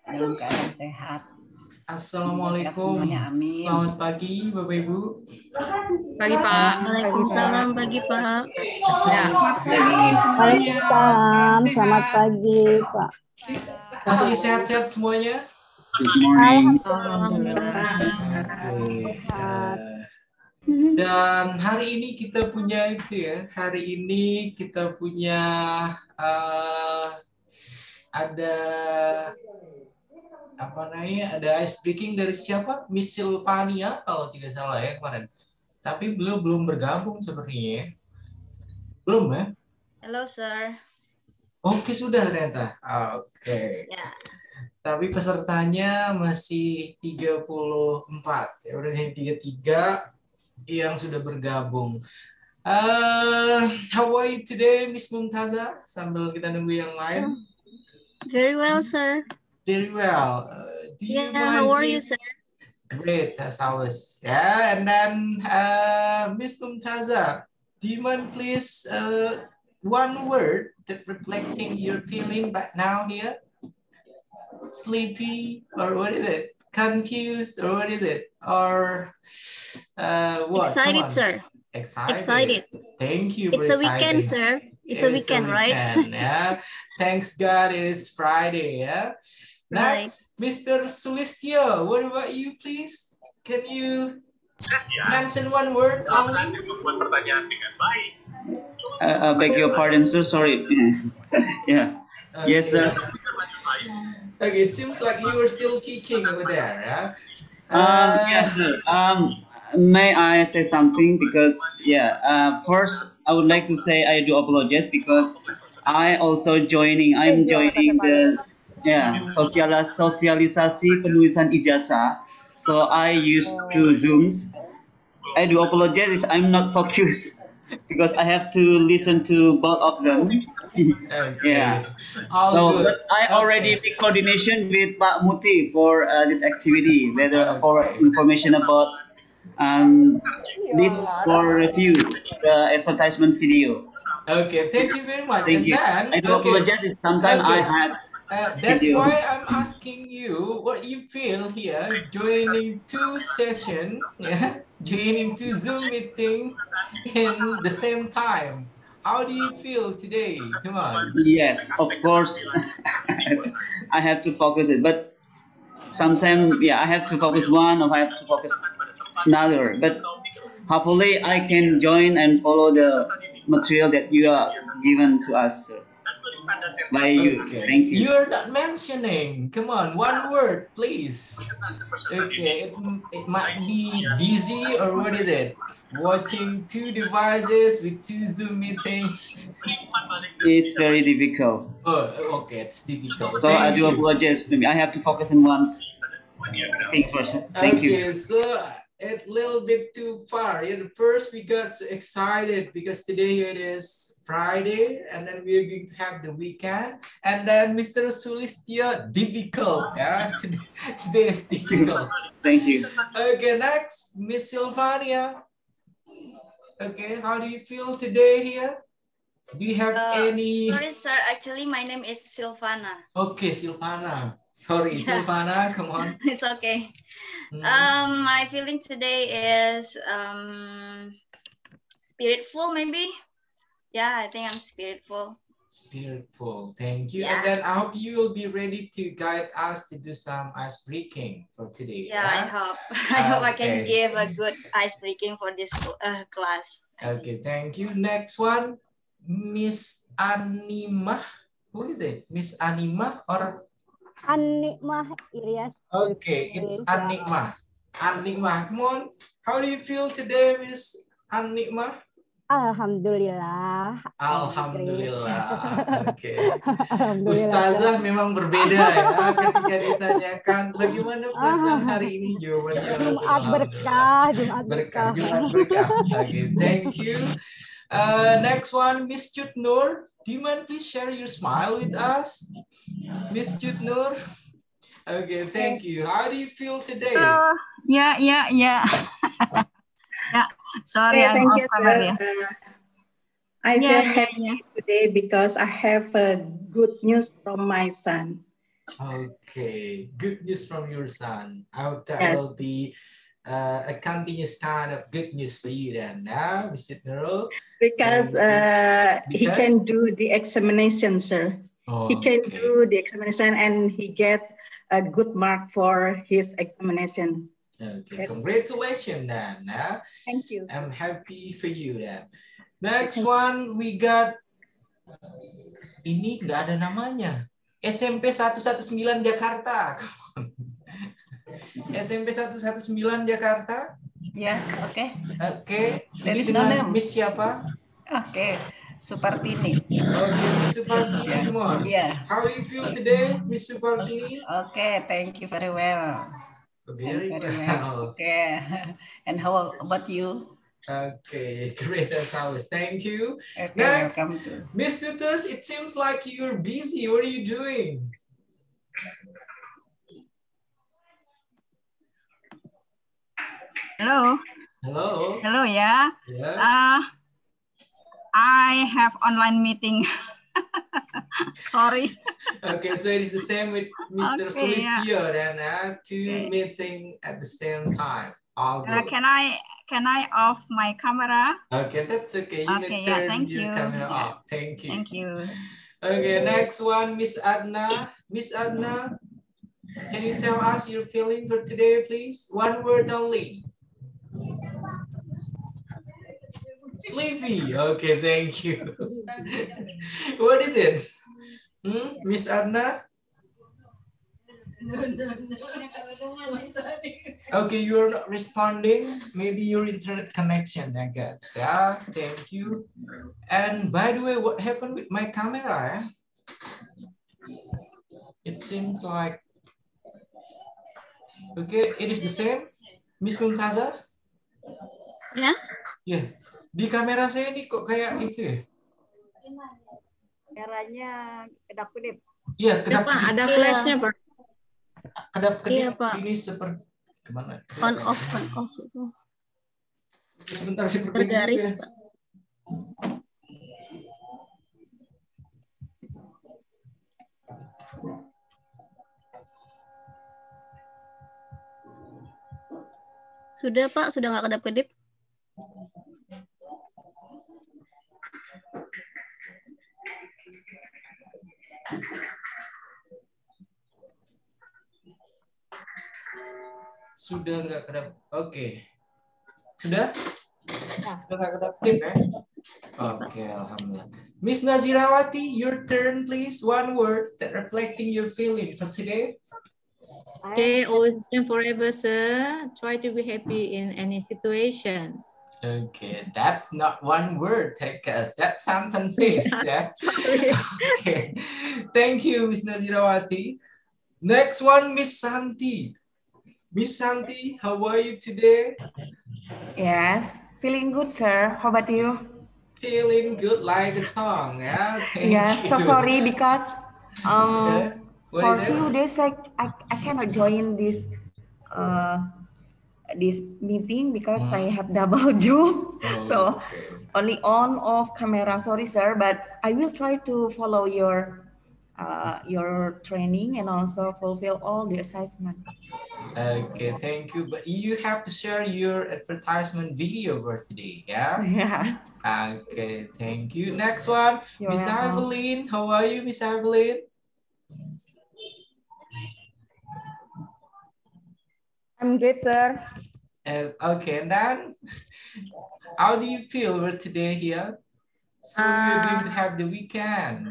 dalam keadaan sehat. Assalamualaikum. Semuanya, amin. Selamat pagi, Bapak Ibu. Pagi Pak. Waalaikumsalam pagi Pak. Selamat pagi semuanya. Waalaikumsalam. Selamat pagi Pak. Masih sehat-sehat semuanya? Good morning. Alhamdulillah. Oke. Dan hari ini kita punya hari ini kita punya ada ada ice breaking dari siapa? Miss Silvania kalau tidak salah ya kemarin. Tapi belum bergabung sepertinya ya. Belum ya? Hello sir. Oke, sudah ternyata. Oke. Ya. Tapi pesertanya masih 34. Ya udah yang 33 yang sudah bergabung. How are you today, Miss Mumtaza? Sambil kita nunggu yang lain. Very well, sir. Very well. Do you mind, how are you, sir? Great, as always. Yeah, and then Miss Mumtaza, do you mind please one word that reflecting your feeling right now here? Sleepy, or what is it? Confused, or what is it? Or what? Excited, sir. Excited. Thank you. It's a weekend, sir. It's a weekend, right? Yeah. Thanks God it is Friday, yeah. Next, right. Mr. Sulistyo, what about you, please? Can you mention one word only? I beg your pardon, sir. Sorry. Yeah. Okay. Yes, sir. Okay, it seems like you were still teaching over there, yeah? Yes, sir. May I say something? Because, first, I would like to say I do apologize because I'm joining the sosialisasi penulisan ijazah. So I used to Zooms. I do apologize. I'm not focused because I have to listen to both of them. Yeah. But I already make coordination with Pak Muti for this activity, whether for information about this for review the advertisement video. Okay, thank you very much. Thank you. Then, I do apologize. Sometimes I had. That's why I'm asking you what you feel here joining two sessions, joining two Zoom meeting in the same time. How do you feel today? Come on. Yes, of course. I have to focus it, but sometimes I have to focus one or I have to focus another. But hopefully I can join and follow the material that you are given to us by you. Okay. Thank you. You're not mentioning. Come on, one word, please. Okay, it might be busy or what is it? Watching two devices with two Zoom meetings. It's very difficult. Oh, okay, it's difficult. So I do apologize. Maybe I have to focus on one thing first. Thank you. Okay, so a little bit too far. First, we got so excited because today it is Friday, and then we are going to have the weekend. And then Mr. Sulistyo, difficult. Yeah, today is difficult. Thank you. Okay, next, Miss Silvania. Okay, how do you feel today here? Do you have any? Sorry, sir. Actually, my name is Silvana. Okay, Silvana. Sorry, Silvana. Come on. It's okay. My feeling today is spiritful, maybe. Yeah, I think I'm spiritful. Spiritful. Thank you. Yeah. And then I hope you will be ready to guide us to do some ice breaking for today. Yeah, I hope. I hope I can give a good ice breaking for this class. Okay, thank you. Next one, Miss Animah. Who is it? Miss Animah or? Animah Ilyas. Okay, it's Animah. Animah, come on. How do you feel today, Miss Animah? Alhamdulillah. Alhamdulillah. Oke. Ustazah memang berbeda ya ketika ditanyakan bagaimana perasaan hari ini, jawabannya Jumat berkah, Jumat berkah. Jumat berkah. Okay, thank you. Next one, Miss Cut Nur. Do you mind please share your smile with us? Miss Cut Nur. Okay, thank you. How do you feel today? Yeah. Yeah, sorry, I'm off camera. I Yeah, feel yeah, happy yeah. today because I have good news from my son. Okay, good news from your son. I hope that Yes, will be a continuous kind of good news for you then, now, Mr. Nurul. because Thank you. he Because? can do the examination, sir. He can Okay. do the examination and he get a good mark for his examination. Okay, congratulations then. Thank you. I'm happy for you then. Next one we got, ini nggak ada namanya. SMP 119 Jakarta. SMP 119 Jakarta. Ya, oke. Oke, There ini is no dengan name. Miss siapa? Oke, Supartini. Okay, Miss Supartini, come on. Yeah. How do you feel today, Miss Supartini? Okay, thank you very well. Very Very well. Okay. And how about you? Okay, great as always. Thank you. Okay, Next, welcome to. Miss Tutus, it seems like you're busy. What are you doing? Hello. Hello. Hello, yeah. Yeah. I have online meeting. Sorry. Okay, so it is the same with Mr. Okay, yeah. Sulistyo then, two Okay. meeting at the same time. All good. Can I off my camera? Okay, that's okay. You may Okay, yeah, turn thank your you. camera Yeah. off. Thank you. Thank you. Okay, next one, Miss Adna. Miss Adna, can you tell us your feeling for today, please? One word only. Sleepy. Okay, thank you. What is it? Miss Adna? Okay, you're not responding. Maybe your internet connection, I guess. Yeah, thank you. And by the way, what happened with my camera? It seems like, okay, it is the same. Miss Mumtaza? Yes. Ya, di kamera saya ini kok kayak itu ya? Kameranya kedap-kedip. Iya, Ya, Pak, kedap-kedip. ada flashnya, Pak. Kedap-kedip Iya, Pak. ini seperti kemana? On off itu. Sebentar saya perbaiki Bergaris, dulu ya. Pak. Sudah, Pak, sudah nggak kedap-kedip. Sudah nggak kedap. Oke. Sudah? Sudah nggak kedap-kedip ya? Oke, alhamdulillah. Miss Nazirawati, your turn please. One word that reflecting your feeling for today. Okay, always and forever, sir. Try to be happy in any situation. Okay, that's not one word, because that sentence is. Yeah. Okay, thank you, Miss Nazirawati. Next one, Miss Santi. Miss Santi, how are you today? Yes, feeling good, sir. How about you? Feeling good like a song, yeah. Thank Yes, you. so sorry because Yes. What for is it? few days I cannot join this this meeting because I have double job. So Okay. only on off camera. Sorry, sir, but I will try to follow your training and also fulfill all the assignment. Okay, thank you. But you have to share your advertisement video for today, yeah? Yeah. Okay, thank you. Next one, You're Miss welcome. Evelyn. How are you, Miss Evelyn? I'm great, sir. Okay, and then how do you feel for today here? So we're going to have the weekend.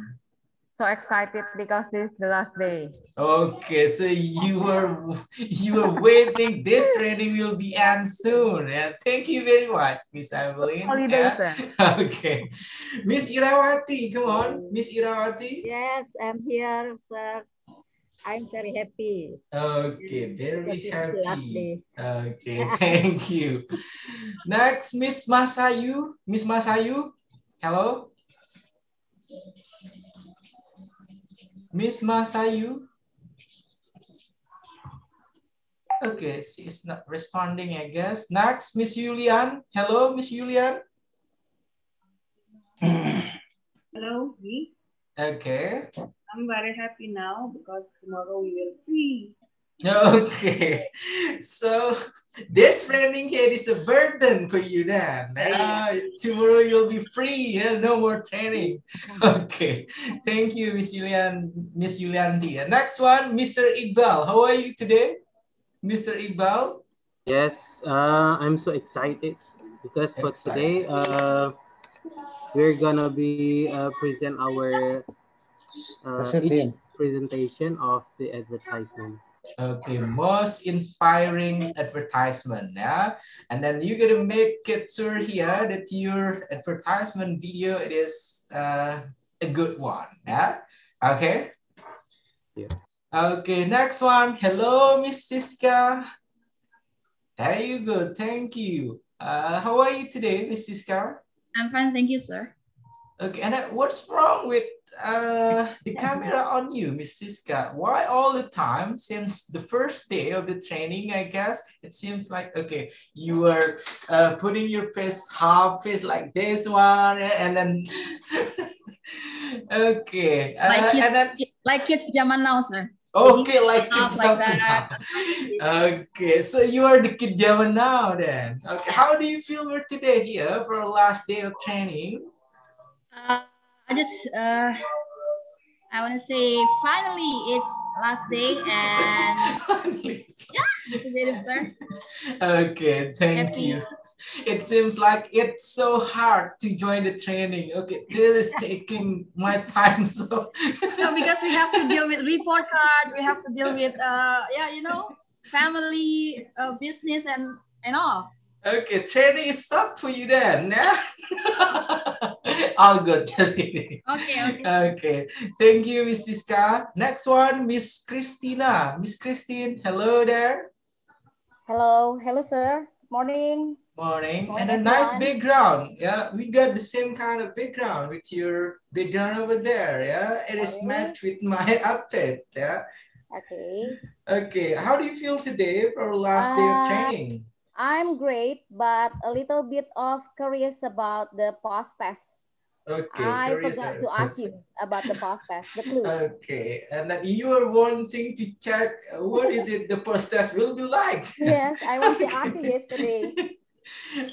So excited because this is the last day. Okay, so you were waiting. This training will be end soon. Yeah, thank you very much, Miss Evelyn. Holiday, Yeah. sir. Okay, Miss Irawati, come on, Miss Irawati. Yes, I'm here, sir. I'm very happy. Okay, very Because it's the last happy. day. Okay, thank you. Next, Miss Masayu. Miss Masayu, hello. Miss Masayu. Okay, she is not responding, I guess. Next, Miss Yulian. Hello, Miss Yulian. Hello, me. Okay. I'm very happy now because tomorrow we will free. Okay. So this training here is a burden for you then. Tomorrow you'll be free. No more training. Okay. Thank you, Miss Yulianti. And next one, Mr. Iqbal. How are you today, Mr. Iqbal? Yes, I'm so excited because for today, we're gonna be present our each presentation of the advertisement. Okay, most inspiring advertisement, yeah. And then you're gonna make it sure here that your advertisement video it is a good one, yeah. Okay. Yeah. Okay, next one. Hello, Miss Siska. There you go. Thank you. How are you today, Miss Siska? I'm fine, thank you, sir. Okay, and what's wrong with the camera on you, Miss Siska? Why all the time since the first day of the training, I guess, it seems like, okay, you were putting your face half face like this one, and then, okay. Like kids zaman now, sir. Okay, like kid like that. Okay, so you are the kid zaman now then. Okay, how do you feel we're today here for our last day of training? I want to say finally it's last day and yeah, it's sir. Okay, thank you. It seems like it's so hard to join the training. Okay, this is taking my time so. No, because we have to deal with report card, we have to deal with yeah, you know, family, business and all. Okay, training is up for you then. Yeah? All good. Okay. Okay. Thank you, Miss Siska. Next one, Miss Christina. Miss Christine, hello there. Hello, sir. Morning. Morning. And a nice background. Yeah, we got the same kind of background with your background over there. Yeah, it is matched with my outfit. Yeah. Okay. Okay. How do you feel today for our last day of training? I'm great, but a little bit of curious about the post test. Okay, I forgot to ask you about the post test, the clue. Okay, and then you are wanting to check what is it the post test will be like? Yes, I want to ask you yesterday.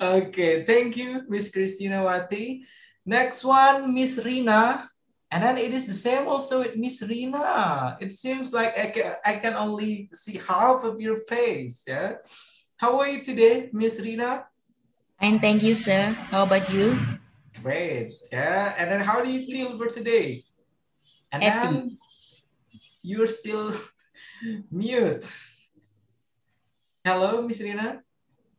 Okay, thank you, Miss Christina Wati. Next one, Miss Rina. And then it is the same also with Miss Rina. It seems like I can only see half of your face. Yeah. How are you today, Miss Rina? Fine, thank you, sir. How about you? Great. Yeah. And then how do you feel for today? And happy. Then you're still mute. Hello, Miss Rina?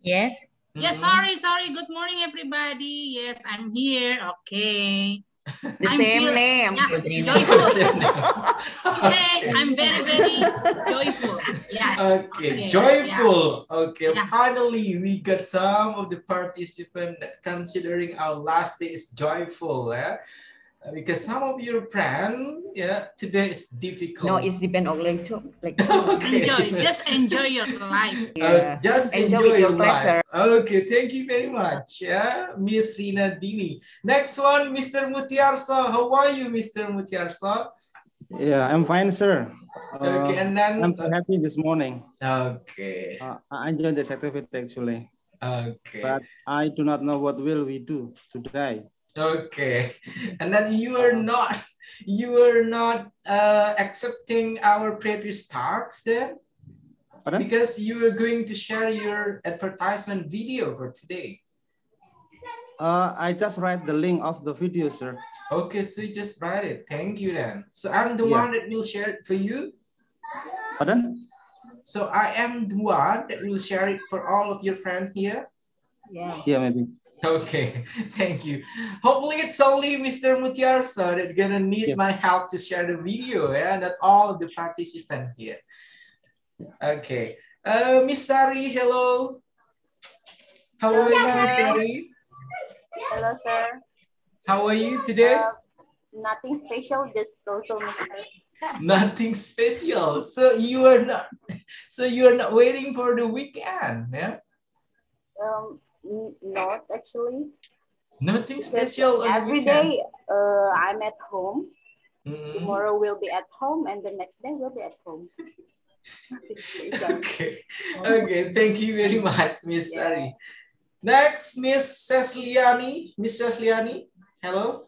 Yes. Yes, sorry. Good morning, everybody. Yes, I'm here. Okay. The same name. Yeah, joyful. Okay, I'm very joyful. Yes. Okay, joyful. Yeah. Okay, finally we got some of the participants considering our last day is joyful. Because some of your friends, today is difficult. No, it's depend on later. Okay. Just enjoy your life. Just enjoy your life. Okay, thank you very much. Yeah, Miss Rina Dini. Next one, Mr. Mutiarso. How are you, Mr. Mutiarso? Yeah, I'm fine, sir. Okay, and then I'm so happy this morning. Okay. I enjoyed the certificate actually. Okay. But I do not know what will we do today. Okay, and then you are not accepting our previous talks then? Pardon? Because you are going to share your advertisement video for today. I just write the link of the video, sir. Okay, so you just write it. Thank you then. So I'm the one that will share it for you? Pardon? So I am the one that will share it for all of your friends here? Yeah, maybe. Okay, thank you. Hopefully it's only Mr. Mutiarso that's gonna need my help to share the video, not all of the participants here. Okay, Miss Sari, hello. How are you, Miss Sari? Hello, sir. How are you today? Nothing special, just social media. Nothing special. So you are not waiting for the weekend, yeah? Not actually. Nothing Because special on the every weekend. day I'm at home. Mhm. Tomorrow we'll be at home, and the next day we'll be at home. Nothing special. Okay. Okay. Thank you very much, Miss Yeah. Ari. Next, Miss Ceciliani. Miss Ceciliani. Hello.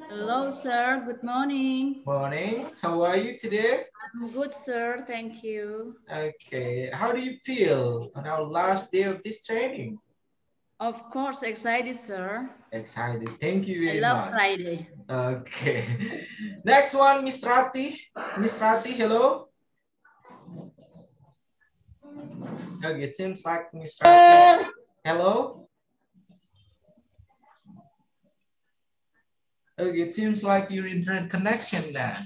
Hello, sir. Good morning. Morning. How are you today? I'm good, sir. Thank you. Okay. How do you feel on our last day of this training? Of course, excited, sir. Excited. Thank you I very love much. Friday. Okay. Next one, Miss Rati. Miss Rati, hello. Okay, it seems like Miss Rati. Hello. Okay, it seems like your internet connection then.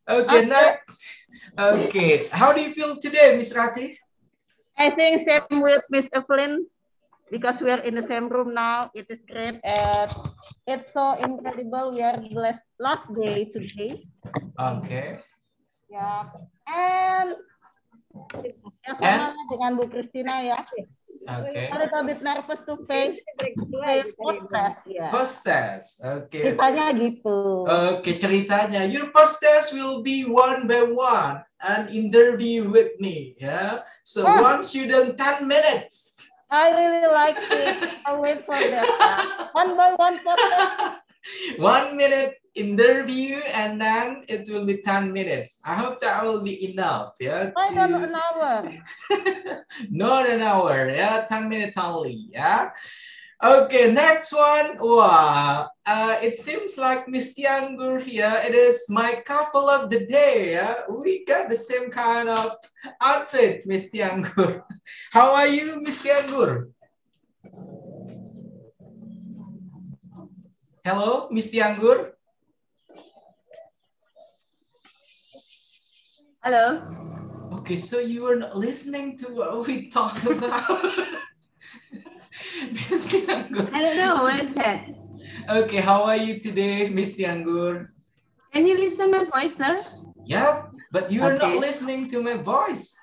Okay, next. Okay, how do you feel today, Miss Rati? I think same with Miss Evelyn, because we are in the same room now. It is great and it's so incredible. We are blessed last day today. Okay. Ya, and ya sama dengan Bu Christina ya. Okay. A little bit nervous to face hostess ya. Hostess. Okay. Ceritanya gitu. Okay, ceritanya. Your hostess will be one by one an interview with me. Yeah. So once you done 10 minutes. I really like it. I'll wait for that. One by one podcast. 1 minute interview and then it will be 10 minutes. I hope that will be enough. Yeah. Why not an hour? Not an hour. Yeah. 10 minutes only. Yeah. Okay, next one. Wow, it seems like Miss Tianggur here. It is my couple of the day. Yeah? We got the same kind of outfit, Miss Tianggur. How are you, Miss Tianggur? Hello, Miss Tianggur. Hello. Okay, so you were not listening to what we talked about. Miss Tianggur. I don't know, what is that? Okay, how are you today, Miss Tianggur? Can you listen my voice, sir? Yeah, but you are not listening to my voice.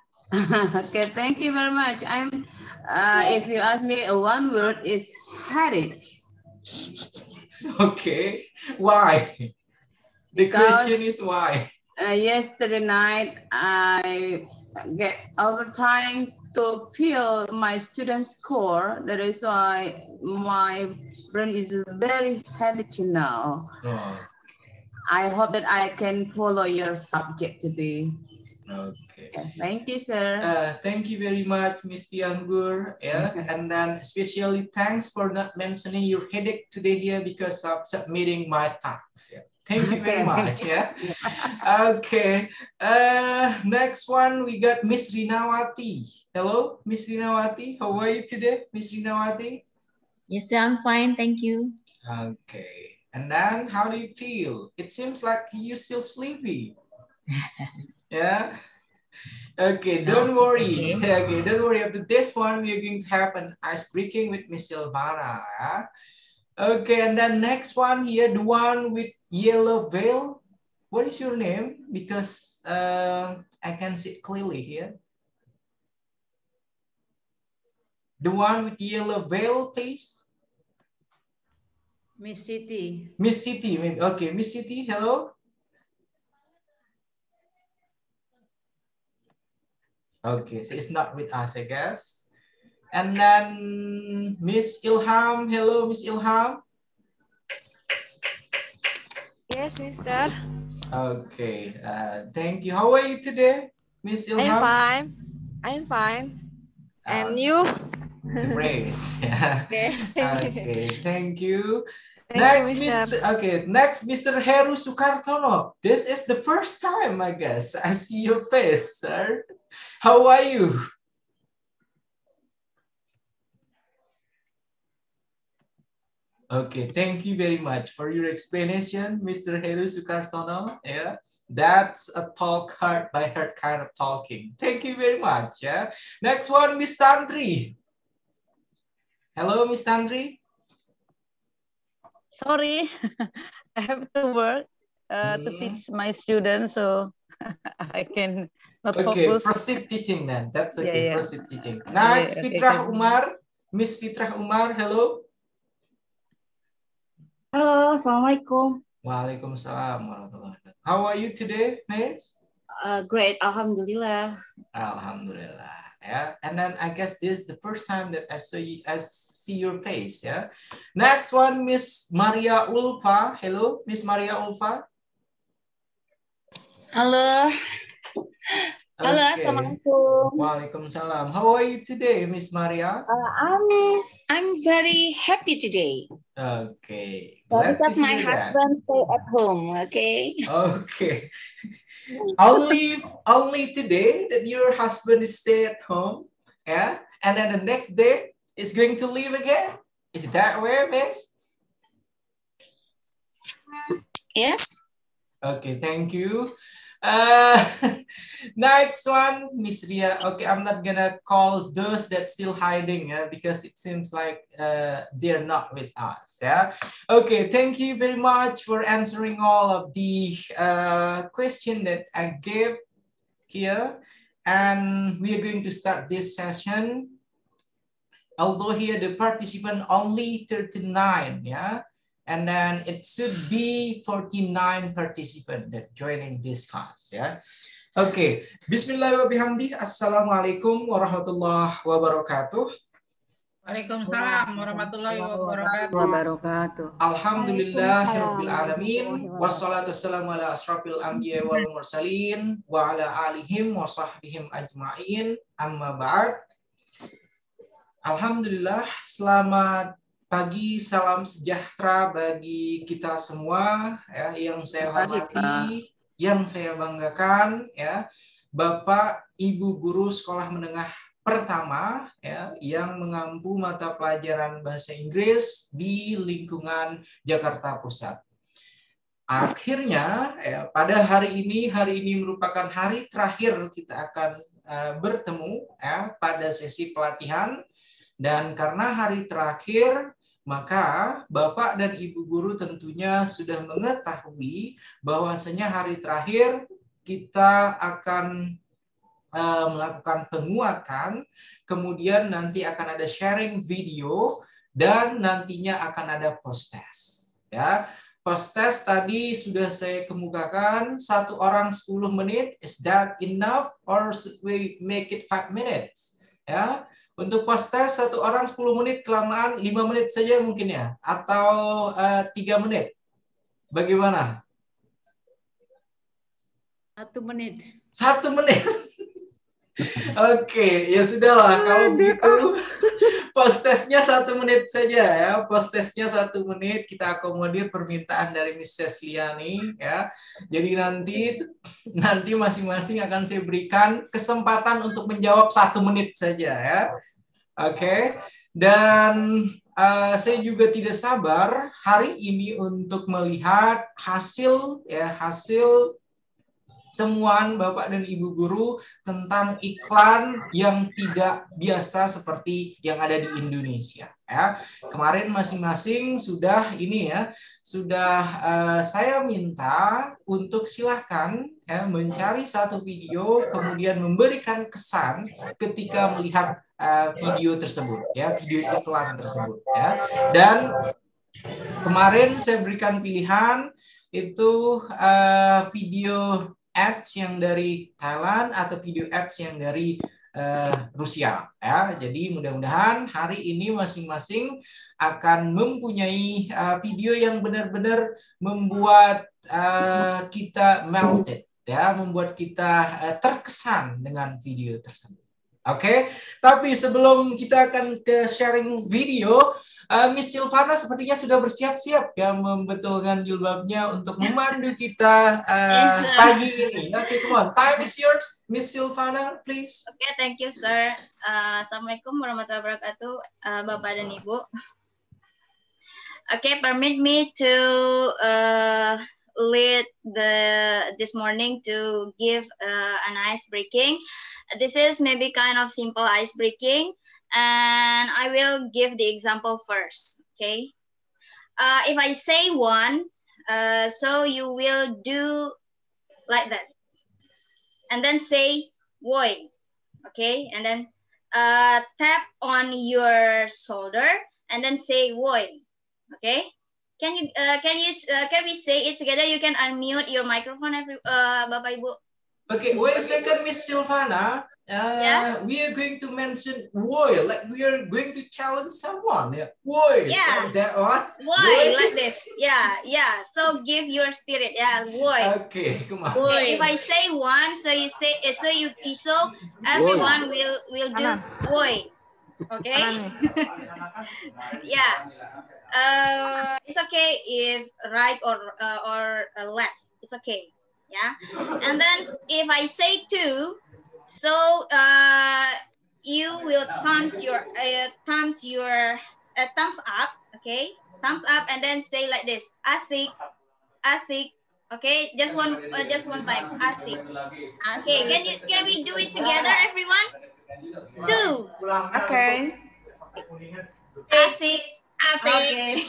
Okay, thank you very much. I'm. If you ask me one word, is heritage. Okay, why? The question is why? Yesterday night, I get overtime to fill my student score. That is why my brain is very healthy now. Oh. I hope that I can follow your subject today. Okay. Thank you, sir. Thank you very much, Miss Tianggur. Yeah, and then especially thanks for not mentioning your headache today here because of submitting my tasks. Yeah. Thank you very much. Yeah. Okay. Next one we got Miss Rinawati. Hello, Miss Rinawati. How are you today, Miss Rinawati? Yes, sir, I'm fine. Thank you. Okay. And then how do you feel? It seems like you're still sleepy. Yeah. Okay, don't worry. Okay, don't worry. After this one, we are going to have an ice breaking with Miss Silvana. Yeah? Okay, and then next one here, the one with yellow veil. What is your name? Because I can see it clearly here. The one with yellow veil, please. Miss Siti. Miss Siti, maybe. Okay, Miss Siti, hello. Okay, so it's not with us, I guess. And then Miss Ilham, hello, Miss Ilham. Yes, Mister. Okay, thank you. How are you today, Miss Ilham? I'm fine. I'm fine. And you? Great. Okay. Okay, thank you. Thank Next, you, Mister. Next, Mr. Heru Sukartono. This is the first time, I guess, I see your face, sir. How are you? Okay, thank you very much for your explanation, Mr. Heru Sukartono. Yeah, that's a talk heart by heart kind of talking. Thank you very much. Yeah. Next one, Miss Tantri. Hello, Miss Tantri. Sorry, I have to work to teach my students, so I can not focus. Proceed teaching then. That's okay. Yeah. Proceed teaching. Next, Okay, Fitrah Umar. Miss Fitrah Umar, hello. Halo, Assalamualaikum. Waalaikumsalam warahmatullahi wabarakatuh. How are you today, Miss? Great, Alhamdulillah. Alhamdulillah. Yeah, and then I guess this is the first time that I see your face. Yeah. Next one, Miss Maria Ulfa. Hello, Miss Maria Ulfa. Halo. Halo, Okay. Assalamualaikum. Waalaikumsalam. How are you today, Miss Maria? I'm very happy today. Okay. Glad Because to my hear that. husband stay at home. Okay. Okay. only today that your husband is stay at home, yeah, and then the next day is going to leave again. Is that way, Miss? Yes. Okay, thank you. Next one, Miss Ria. Okay, I'm not gonna call those that still hiding, because it seems like they're not with us. Yeah. Okay, thank you very much for answering all of the question that I gave here, and we are going to start this session. Although here the participant only 39, yeah. And then it should be 49 participants that joining this class, ya. Oke, Bismillahirrahmanirrahim. Assalamualaikum warahmatullahi wabarakatuh. Waalaikumsalam warahmatullahi wabarakatuh. Alhamdulillahirabbil alamin. Wassalatu wassalamu ala asrofil anbiya wal mursalin wa ala alihim wa sahbihim ajmain. Amma ba'd. Alhamdulillah, selamat pagi, salam sejahtera bagi kita semua, ya, yang saya hormati, yang saya banggakan, ya, Bapak Ibu guru sekolah menengah pertama, ya, yang mengampu mata pelajaran bahasa Inggris di lingkungan Jakarta Pusat. Akhirnya, ya, pada hari ini merupakan hari terakhir kita akan bertemu, ya, pada sesi pelatihan. Dan karena hari terakhir, maka Bapak dan Ibu guru tentunya sudah mengetahui bahwasanya hari terakhir kita akan melakukan penguatan, kemudian nanti akan ada sharing video, dan nantinya akan ada post test. Ya, post test tadi sudah saya kemukakan, 1 orang 10 menit. Is that enough or should we make it 5 minutes? Ya. Untuk post test 1 orang 10 menit, kelamaan 5 menit saja mungkin ya, atau 3 menit. Bagaimana? 1 menit. 1 menit. Oke, ya sudahlah kalau begitu. Post testnya 1 menit saja ya. Post testnya 1 menit, kita akomodir permintaan dari Miss Cesliani ya. Jadi nanti masing-masing akan saya berikan kesempatan untuk menjawab 1 menit saja ya. Oke. Dan saya juga tidak sabar hari ini untuk melihat hasil temuan Bapak dan Ibu guru tentang iklan yang tidak biasa seperti yang ada di Indonesia. Ya, kemarin masing-masing sudah saya minta untuk silahkan ya, mencari 1 video, kemudian memberikan kesan ketika melihat video tersebut, ya, video iklan tersebut. Ya. Dan kemarin saya berikan pilihan itu video ads yang dari Thailand atau video ads yang dari Rusia. Ya. Jadi mudah-mudahan hari ini masing-masing akan mempunyai video yang benar-benar membuat kita melted, ya, membuat kita terkesan dengan video tersebut. Oke, tapi sebelum kita akan ke sharing video, Miss Silvana sepertinya sudah bersiap-siap ya membetulkan jilbabnya untuk memandu kita pagi ini. Oke, come on, time is yours, Miss Silvana, please. Oke, thank you, sir. Assalamualaikum warahmatullahi wabarakatuh, Bapak dan Ibu. Oke, permit me to lead this morning to give an ice breaking. This is maybe kind of simple ice breaking, and I will give the example first. Okay, if I say 1, so you will do like that, and then say "woi." Okay, and then tap on your shoulder and then say "woi." Okay, Can we say it together? You can unmute your microphone, Bapak Ibu. Okay, wait a second, Miss Silvana. We are going to mention why, like we are going to challenge someone. Yeah, why? Yeah, like that one. Why like this? Yeah. So give your spirit. Yeah, why? Okay, come on. Okay, if I say one, so you say so everyone will do why. Okay. Yeah. It's okay if right or left. It's okay. Yeah. And then if I say two, so you will thumbs up. Okay. Thumbs up and then say like this. Asik. Okay. Just one time. Asik. Okay. Can we do it together, everyone? Two. Okay. Asik. Okay.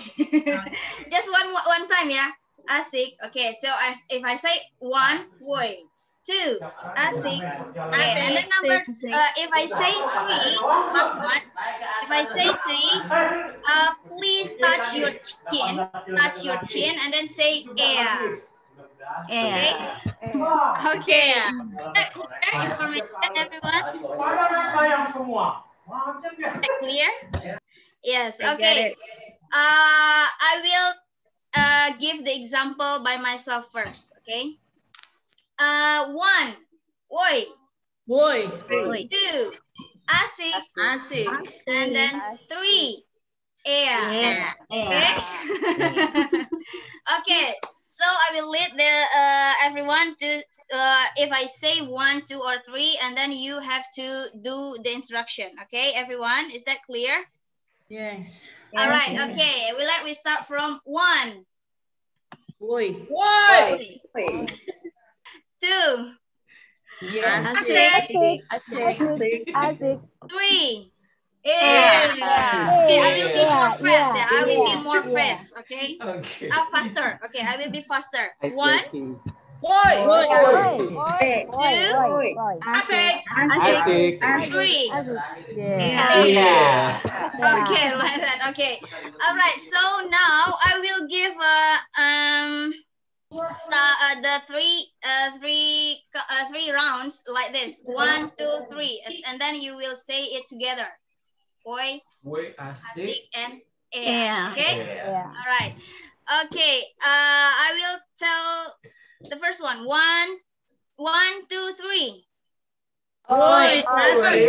Just one time, yeah. Asik. Okay. So if I say one, woi. Two. Asik. Okay. And then number. If I say three, last one. If I say three, please touch your chin, and then say air. Okay. Okay. Clear information, everyone? Clear? Yes. Okay. I will give the example by myself first. Okay. One. Woi. Two. Asik. And then three. Air. Okay. Okay. So I will lead everyone to if I say 1, 2, or 3, and then you have to do the instruction. Okay, everyone, is that clear? Yes. All right. Okay. We start from 1. Woi. 2. Asik. 3. Okay, I will be more fast. Yeah, I will be more fast. Okay. Faster. Okay, I will be faster. 1. Woi. 2. Asik. 3. Yeah. Okay, like that. Okay. All right. So now I will give the three rounds like this. 1, 2, 3, and then you will say it together. Woi, asik, and air. Okay. All right. Okay. I will tell the first one. 1, 2, 3. Woi. Okay.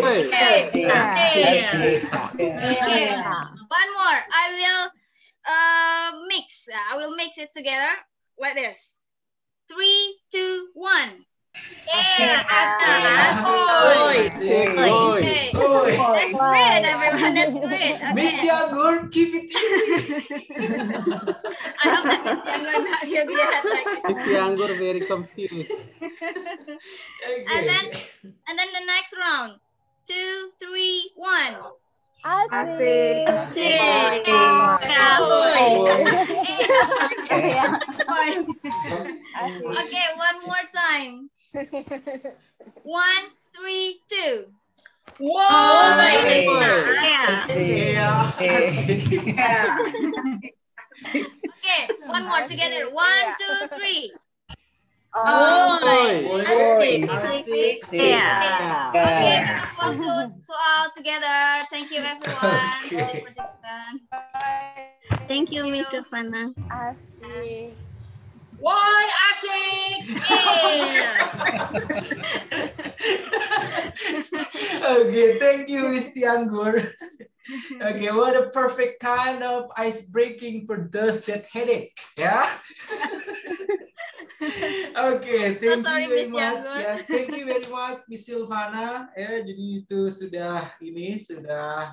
One more. I will mix. I will mix it together like this. 3, 2, 1. Yeah, asik. Okay. That's great, everyone. That's great. Okay. Miss Tianggur, keep it easy. I hope that Miss Tianggur not get yet. Miss Tianggur very confused. And then the next round. 2, 3, 1. Asik. Okay, one more time. 1, 3, 2. Okay, one more together. 1, 2, 3. Asik. Okay, applause to all together. Thank you, everyone. Please participant. Thank you, Miss Silvana. Asik. Woi, asik. Okay, thank you, Miss Tianggur. Okay, what a perfect kind of ice breaking for those that headache. Yeah. Okay, thank you very much. Ya, thank you very much, Miss Silvana. Ya, jadi itu sudah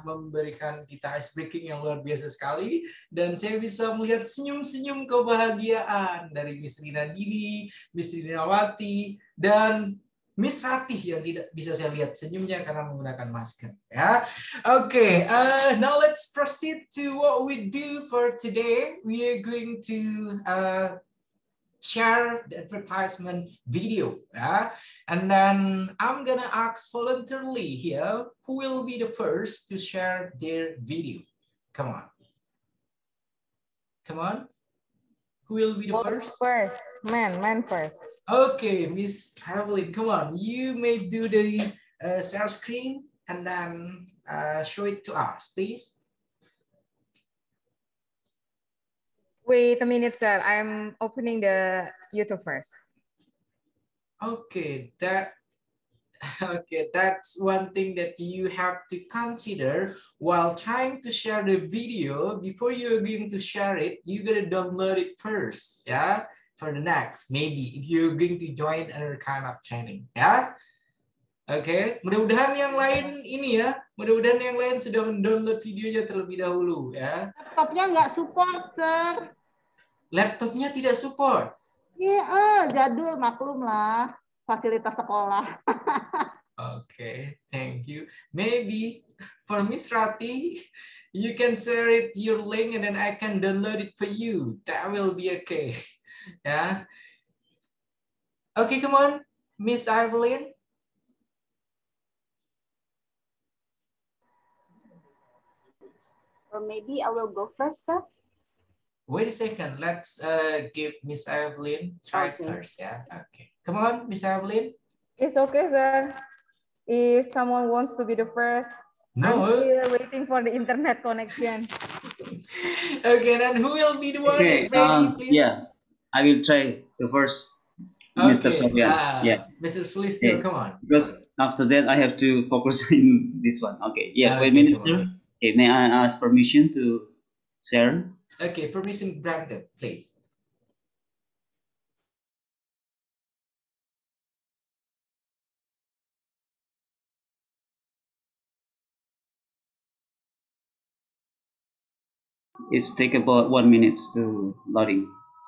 memberikan kita ice breaking yang luar biasa sekali, dan saya bisa melihat senyum-senyum kebahagiaan dari Miss Rina Dini, Miss Rinawati, dan Miss Ratih yang tidak bisa saya lihat senyumnya karena menggunakan masker. Ya, okay. Now let's proceed to what we do for today. We are going to share the advertisement video, and then I'm gonna ask voluntarily here who will be the first to share their video. Come on. Who will be the first? First, man first. Okay, Miss Evelyn, come on. You may do the share screen and then show it to us, please. Wait a minute, sir. I'm opening the YouTube first. Okay, that's one thing that you have to consider while trying to share the video. Before you're going to share it, you gotta download it first, yeah, for the next. Maybe if you're going to join another kind of training, ya. Oke, mudah-mudahan yang lain ini ya, mudah-mudahan yang lain sudah mendownload videonya terlebih dahulu ya. Laptopnya nggak support, sir. Laptopnya tidak support. Iya, jadul, maklum lah, fasilitas sekolah. Okay, thank you. Maybe for Miss Rati, you can share it your link and then I can download it for you. That will be okay. Yeah. Okay, come on, Miss Evelyn. Or maybe I will go first, sir. Wait a second. Let's give Miss Evelyn try it first. Yeah. Okay. Come on, Miss Evelyn. It's okay, sir. If someone wants to be the first, I'm still waiting for the internet connection. Okay, then who will be the one? Okay, ready, please? yeah, I will try the first, Mr. Sofyan. Yeah, Mr. Sulistyo, come on. Because after that, I have to focus in this one. Okay, yeah, wait a minute, sir. Okay, may I ask permission to share? Okay, permission granted, please. It's take about 1 minute to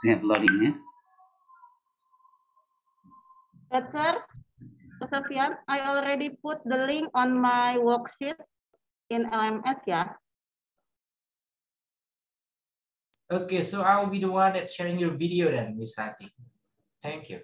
have loading, yeah? But sir, Sofyan, I already put the link on my worksheet in LMS, yeah? Okay, so I'll be the one that's sharing your video then, Miss Rati. Thank you.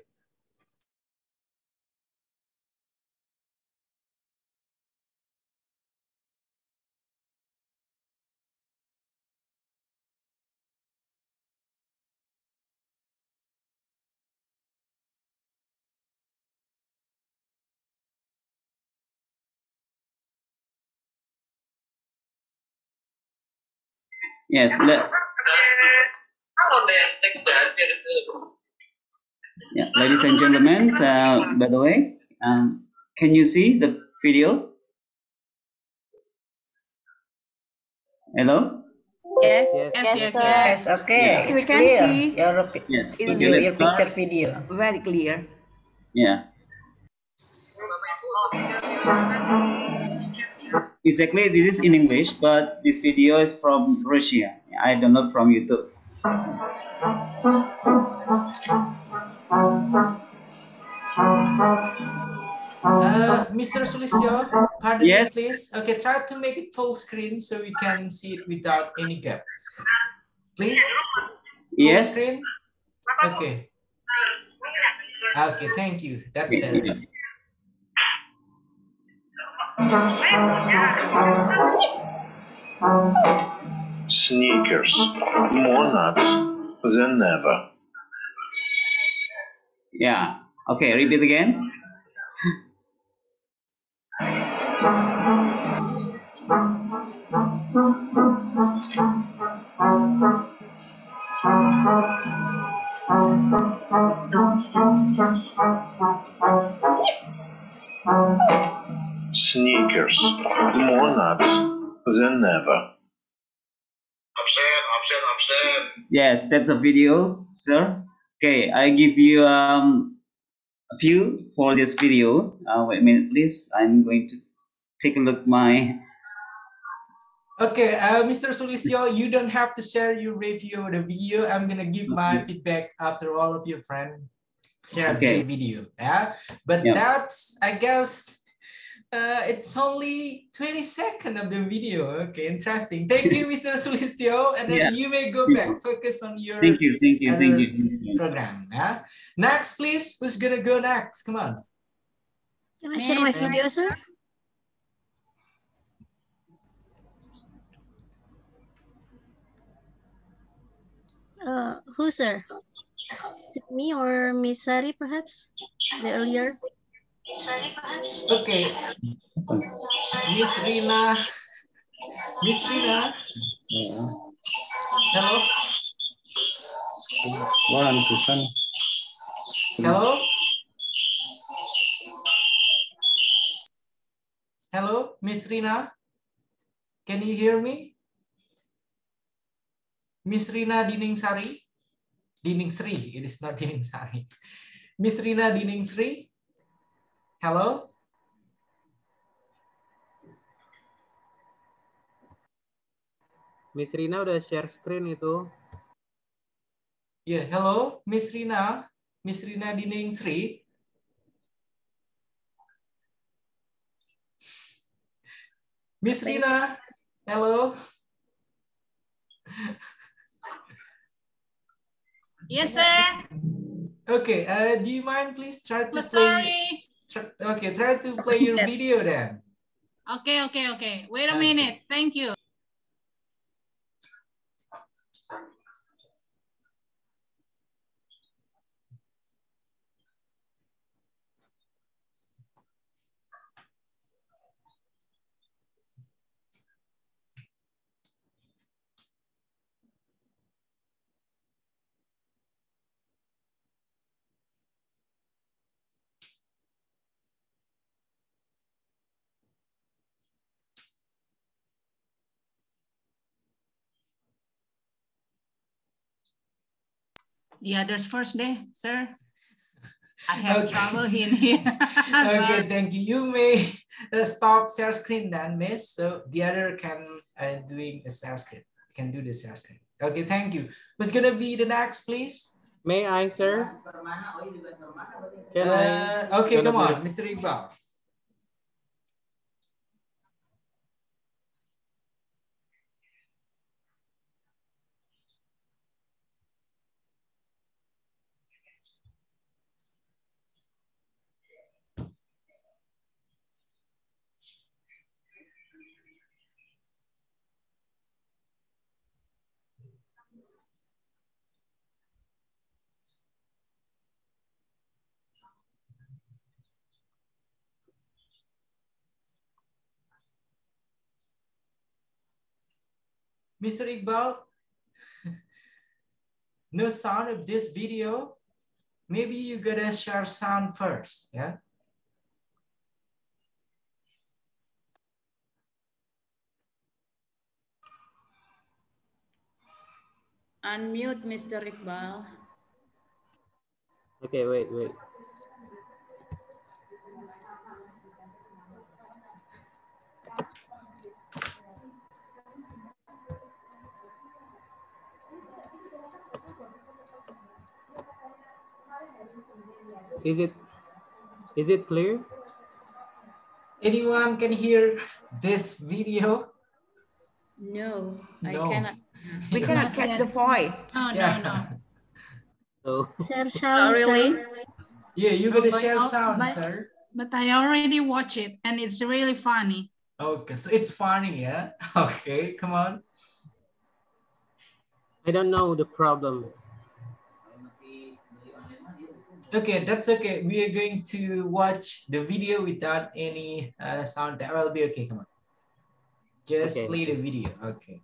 Yes, yeah, ladies and gentlemen, by the way, can you see the video? Hello? Yes. Yes. Okay. Yeah. We can see Yes. in Okay, let's your start. picture video. Very clear. Yeah. Exactly, this is in English, but this video is from Russia. I download from YouTube. Mr. Sulistyo, pardon Yes. me, please. Okay, try to make it full screen so we can see it without any gap. Please. Full Yes. screen. Okay. Okay, thank you. That's better. Sneakers, more nuts than ever. Yeah. Okay, repeat again. Sneakers, more nuts than ever. Yes, that's a video, sir. Okay, I give you a view for this video. Wait a minute, please. I'm going to take a look my. Okay, Mr. Sulistyo, you don't have to share your review of the video. I'm gonna give my feedback after all of your friends share their video. Yeah, but that's, I guess, it's only 20 seconds of the video. Okay, interesting. Thank you, Mr. Sulistyo, and then you may go back, focus on your Thank you. program. Yeah. Next, please. Who's gonna go next? Come on. Can I share my video, sir? Who, sir? Is it me or Miss Sari, perhaps? The earlier. Okay. Miss Rina. Miss Rina. Hello. Hello. Hello, Miss Rina. Can you hear me? Miss Rina Diningsari. Diningsri. It is not Diningsari. Miss Rina Diningsri. Hello. Miss Rina udah share screen itu. Yeah, hello, Miss Rina. Miss Rina Diningsri. Miss Rina, hello. Yes, sir. Okay, do you mind please try to Sorry. try to play your video then. Okay. Wait a minute. Thank you. The others first day, sir. I have trouble in here. Okay, thank you. You may stop share screen then, Miss. So the other can doing a share screen. Can do the share screen. Okay, thank you. Who's gonna be the next, please? May I, sir? Okay, come on, Mr. Iqbal. Mr. Iqbal, no sound of this video. Maybe you gotta share sound first, yeah? Unmute, Mr. Iqbal. Okay, wait. Is it clear? Anyone can hear this video? No, I No. cannot. We cannot catch the voice. Oh, Yeah. No. Share sound, really? sir. Yeah, you gotta share sound, sir. But I already watched it and it's really funny. Okay, so it's funny, yeah? Okay, come on. I don't know the problem. Okay, that's okay. We are going to watch the video without any sound. That will be okay, come on. Just Okay. play the video, okay.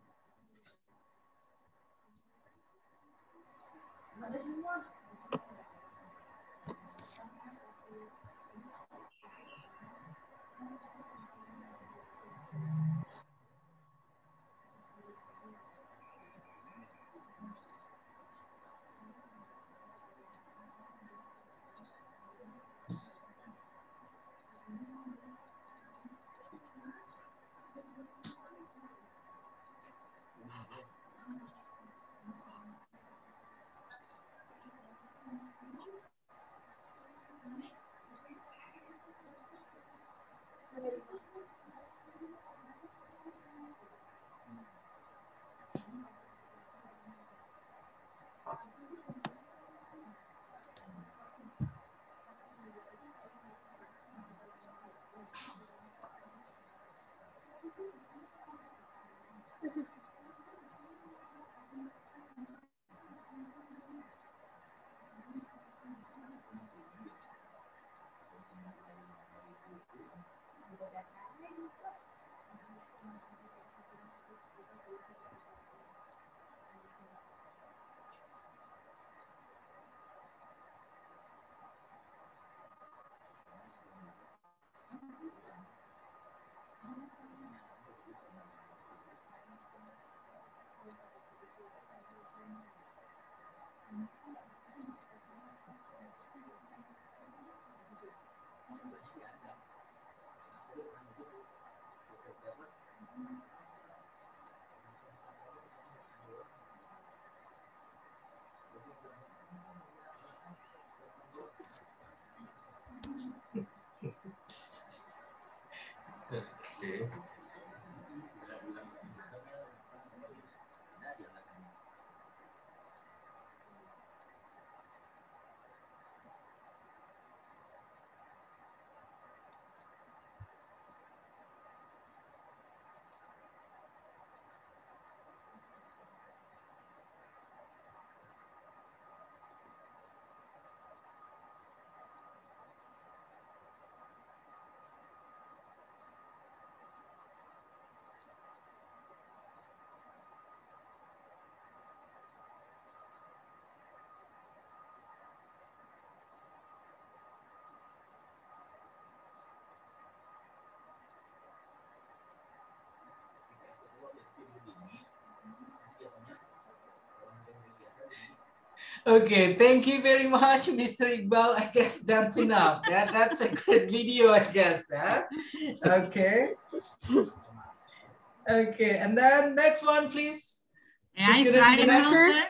Okay. Okay, thank you very much, Mr. Iqbal. I guess that's enough. That's a great video, I guess. Huh? Okay. Okay, and then next one, please. May I try now, sir?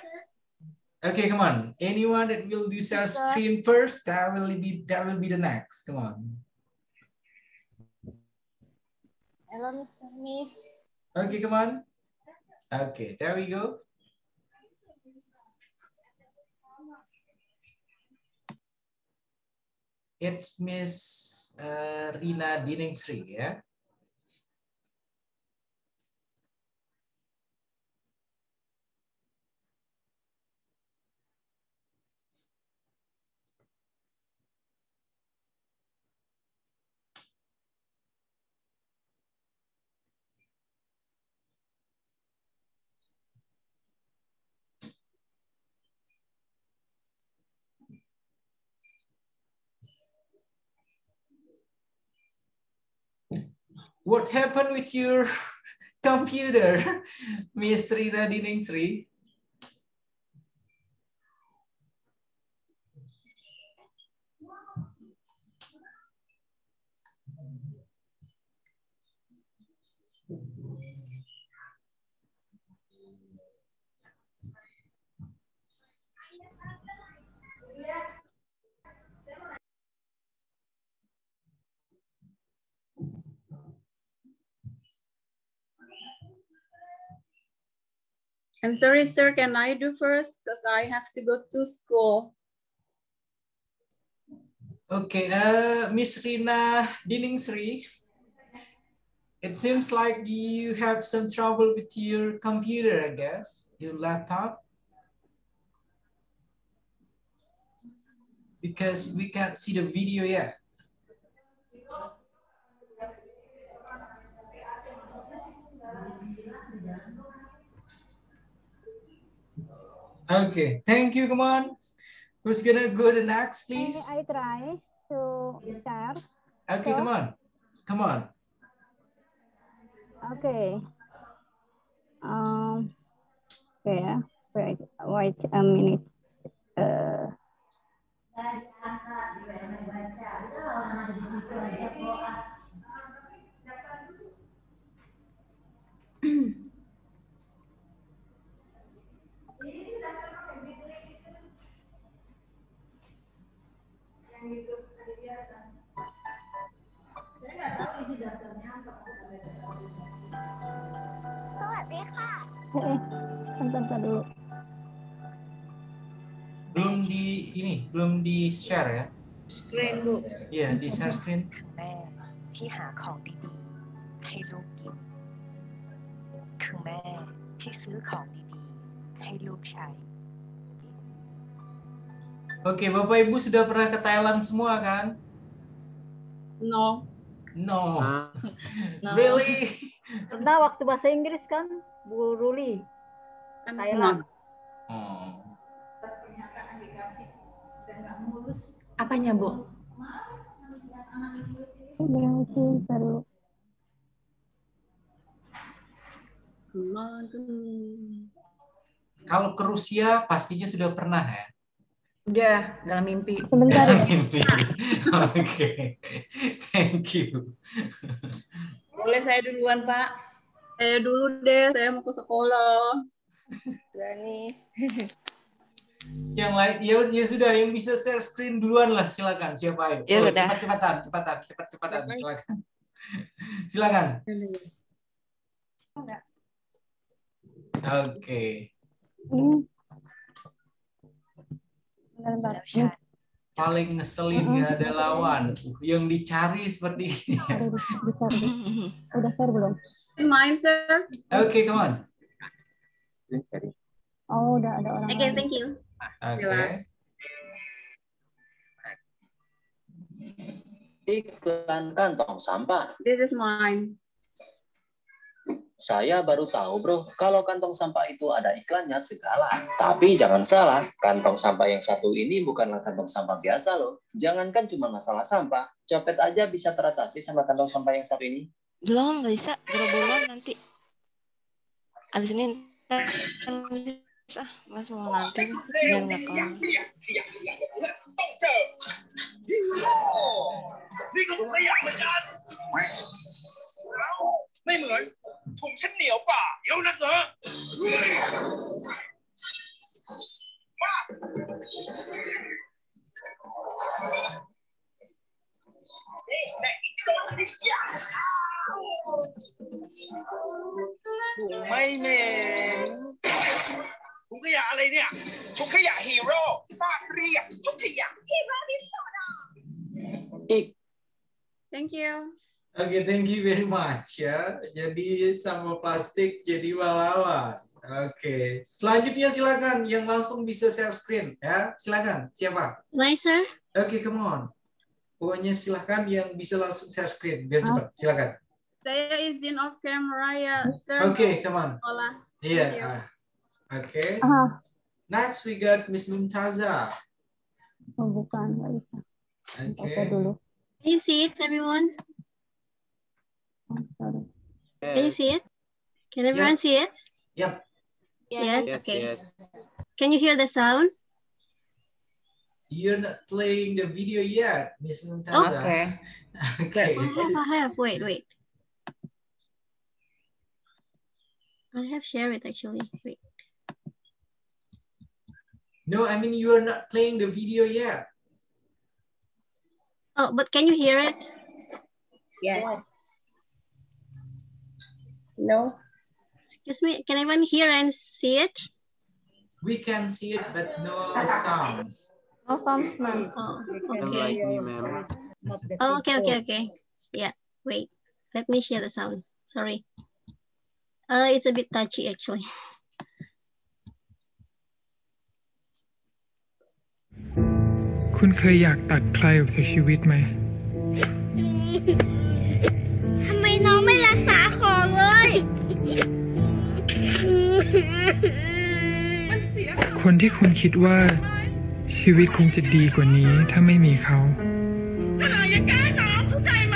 Okay, come on. Anyone that will do share screen first, that will be the next. Come on. Hello, Mr. Miss. Okay, come on. Okay, there we go. It's Miss Rina Diningsri, yeah? What happened with your computer, Miss Rina Diningsri? I'm sorry, sir. Can I do first? Because I have to go to school. Okay, Miss Rina Diningsri, it seems like you have some trouble with your computer, I guess, your laptop. Because we can't see the video yet. Okay, thank you. Come on. Who's gonna go to next, please? I try to share. Okay, come on. Come on. Okay. Okay. Wait a minute. Bentar dulu. Belum di share ya? Screen, Bu. Iya, di share screen. ที่หาของดีๆให้ลูกกินคือแม่ที่ซื้อของดีๆให้ลูกใช้ Oke, Bapak Ibu sudah pernah ke Thailand semua kan? No. No. Really? Pernah waktu bahasa Inggris kan, Bu Ruli. Thailand. Oh. Apanya, Bu? Kalau ke Rusia pastinya sudah pernah ya? Udah, dalam mimpi. Sebentar. Dalam mimpi. Oke. Thank you. Boleh saya duluan, Pak? Saya dulu deh, saya mau ke sekolah. Berani. Yang lain, ya sudah, yang bisa share screen duluan lah, silakan. Siapa ayo? Ya sudah. Cepat-cepatan, silakan. Silakan. Oke. Paling ngeselin nggak ada lawan. Yang dicari seperti ini. Udah share belum? Mine, sir. Oke, come on. Oh, udah ada orang. Okay, thank you. Oke. Iklan kantong sampah. This is mine. Saya baru tahu, bro, kalau kantong sampah itu ada iklannya segala. Tapi jangan salah, kantong sampah yang satu ini bukanlah kantong sampah biasa loh. Jangankan cuma masalah sampah, copet aja bisa teratasi sama kantong sampah yang satu ini. Belum, nggak bisa. Bulan nanti. Abis ini Mas mau nanti biar nggak kalah. นี่ก็ถุงขยะเหมือนกันไม่เหมือนถุงฉันเหนียวกว่าเดี๋ยวนักเหรอมานี่แม่อีกตัวนี้ถุงไม่เหม็นถุงขยะอะไรเนี่ยถุงขยะฮีโร่ฟาดเรียบถุงขยะฮีโร่ที่สุด Thank you. Oke, thank you very much ya. Jadi sampah plastik jadi pahlawan. Oke, selanjutnya silakan yang langsung bisa share screen ya. Silakan. Siapa? Sir. Oke, come on. Pokoknya silakan yang bisa langsung share screen biar cepat. Silakan. Saya izin off camera ya, sir. Oke, come on. Iya. Oke. Next we got Miss Mumtaza. Oh, bukan, nggak bisa. Okay. Dulu. Can you see it, everyone? Can you see it? Can everyone see it? Yep. Yes. Okay. Can you hear the sound? You're not playing the video yet, Miss Mumtaza. Okay. I have. Wait. I have shared it actually. Wait. No, I mean you are not playing the video yet. Oh, but can you hear it? Yes. No. Excuse me, can anyone hear and see it? We can see it, but no sound. No sounds, ma'am. Oh, Like okay. me, ma'am. Oh, okay. Yeah, wait. Let me share the sound. Sorry. It's a bit touchy actually.คุณเคยอยากตัดใครออกจากชีวิตไหม ทำไมน้องไม่รักษาของเลย คนที่คุณคิดว่าชีวิตคงจะดีกว่านี้ถ้าไม่มีเขา เวลาอย่าแกล้งน้องเข้าใจไหม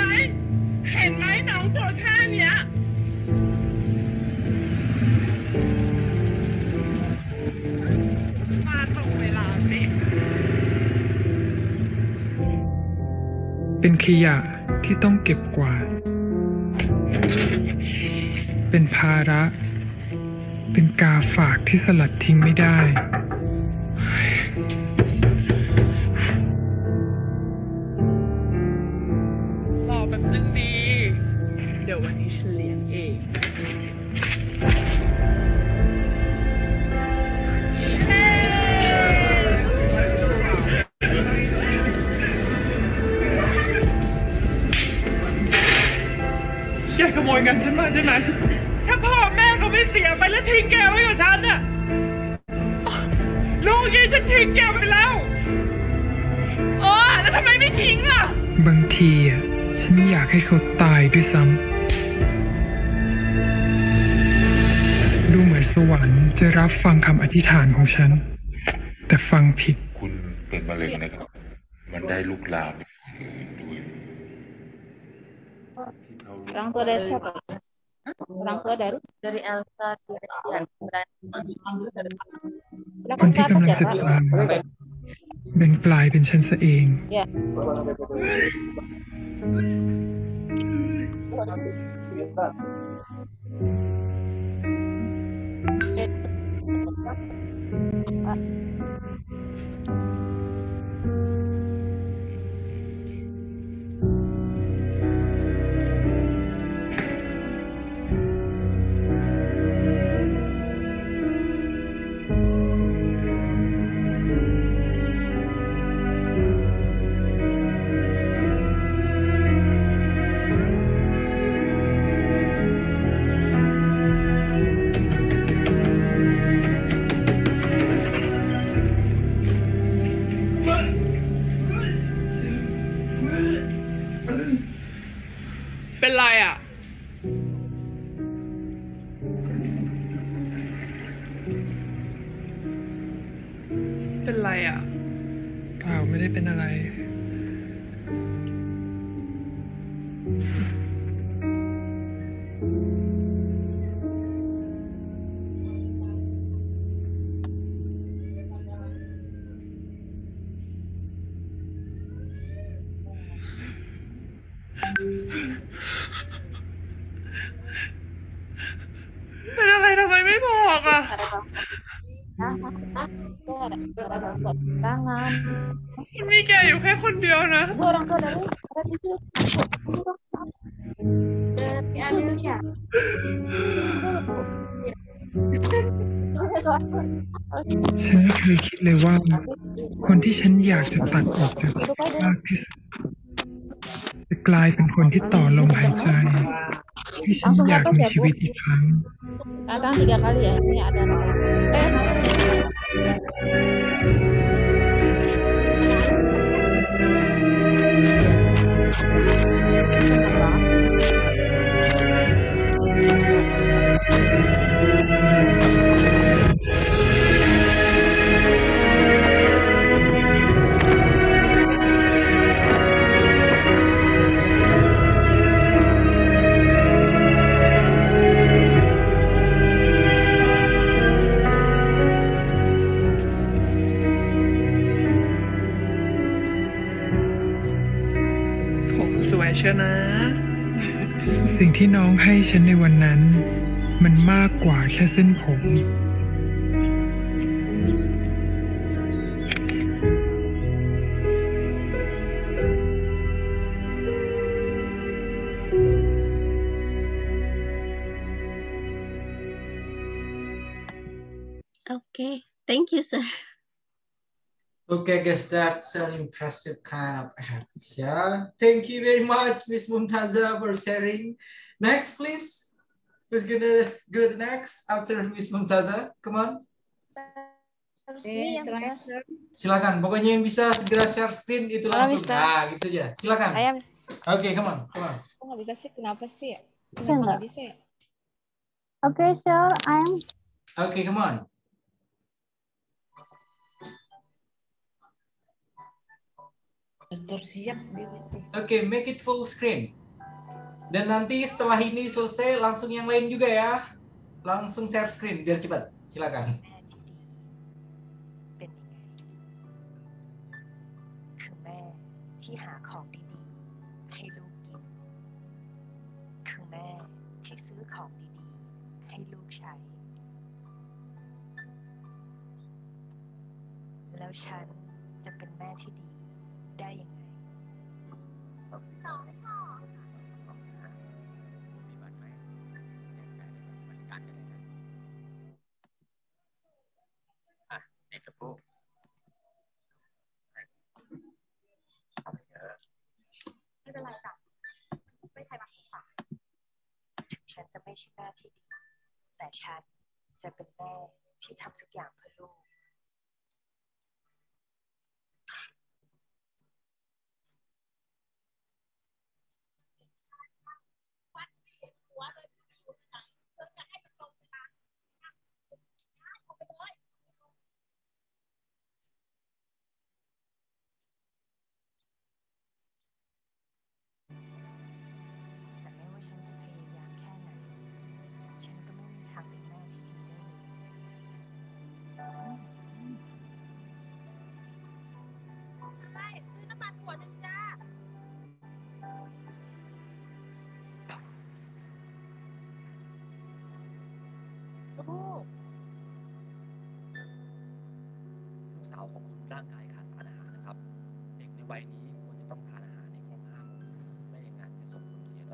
เห็นไหมน้องตัวแค่เนี้ยมาตรงเวลาสิ เป็นขยะที่ต้องเก็บกวาด เป็นภาระ เป็นกาฝากที่สลัดทิ้งไม่ได้ บอกแบบนึงดี เดี๋ยววันนี้ฉันเลี้ยงเอง แกขโมยเงินฉันมาใช่ไหม ถ้าพ่อแม่เขาไม่เสียไปแล้วทิ้งแกไว้กับฉันน่ะลูกยี่ฉันทิ้งแกไปแล้วแล้วทำไมไม่ทิ้งล่ะ บางทีช ฉันอยากให้เขาตายด้วยซ้ำดูเหมือนสวรรค์จะรับฟังคำอธิษฐานของฉันแต่ฟังผิดคุณเป็นมะเร็งนะครับมันได้ลุกลามไปฝั่งอื่นด้วย Orang tua dari siapa? Orang tua dari Elsa คนที่กำลังจะตายเป็นกลายเป็นฉันซะเอง Ya.เป็นไรอ่ะเป็นไรอ่ะเปล่าไม่ได้เป็นอะไร เป็นอะไรทำไมไม่บอกอ่ะ Tangan. มันมีแกอยู่แค่คนเดียวนะ Orang tua dari Adilnya. ฉันไม่เคยคิดเลยว่า คนที่ฉันอยากจะตัดออกจากชีวิตมากที่สุดจะกลายเป็นคนที่ต่อลมหายใจที่ฉันอยากมีชีวิตอีกครั้ง Kadang 3 kali ya. Ini adaผมสวยเชียวนะ สิ่งที่น้องให้ฉันในวันนั้น มันมากกว่าแค่เส้นผม Okay, thank you, sir. Okay, guys, that's an impressive kind of acts. Yeah, thank you very much, Miss Mumtaza, for sharing. Next, please. Who's gonna go next after Miss Mumtaza? Come on. Silakan. Pokoknya yang bisa segera share screen itu langsung. Nah, gitu saja. Silakan. Oke, come on. Aku nggak bisa sih. Kenapa sih ya? Kenapa nggak bisa ya? Okay, sure. Okay, come on. Oke, make it full screen. Dan nanti setelah ini selesai, langsung yang lain juga ya. Langsung share screen biar cepat. Silakan.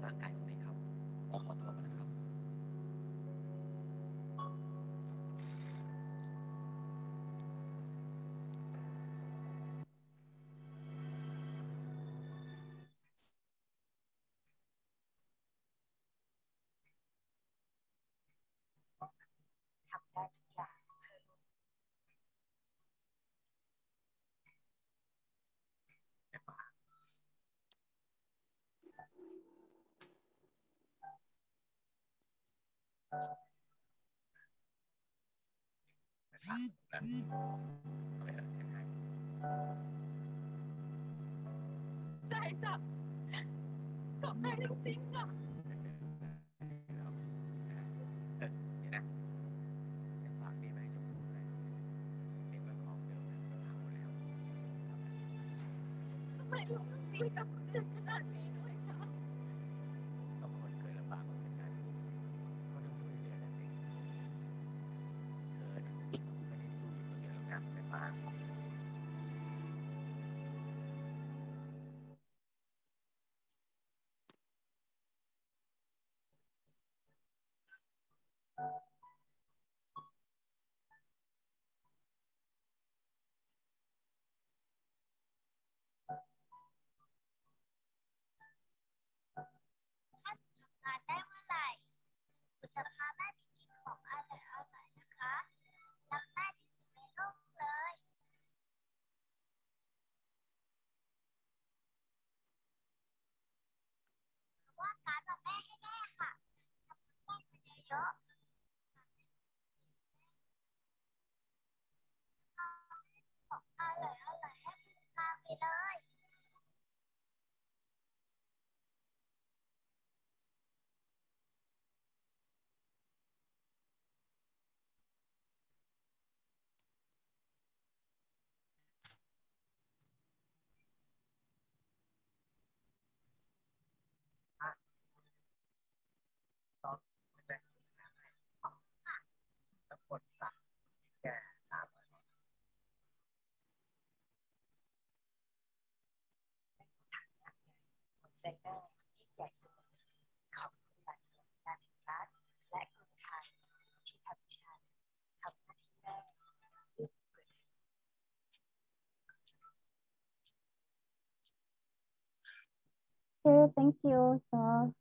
กับร่างกายของเด็กครับขอตัวก่อนนะครับ ทำได้ทุกอย่างเพื่อลูก ใช่จ้ะทำได้จริงๆค่ะ ทำไมลูกมีกับคนอื่นขนาดนี้ด้วยคะ บางคนเคยลำบากมาเหมือนกันก็ต้องช่วยเหลือกันเองเธอไม่ได้สู้อยู่คนเดียวหรอกนะไม่มาใจแม่ยิ่งใหญ่เสมอขอบคุณหลายส่วนการแห่งรัฐและกรุงไทยที่ทำให้ฉันทำหน้าที่แม่ Okay, thank you, sir.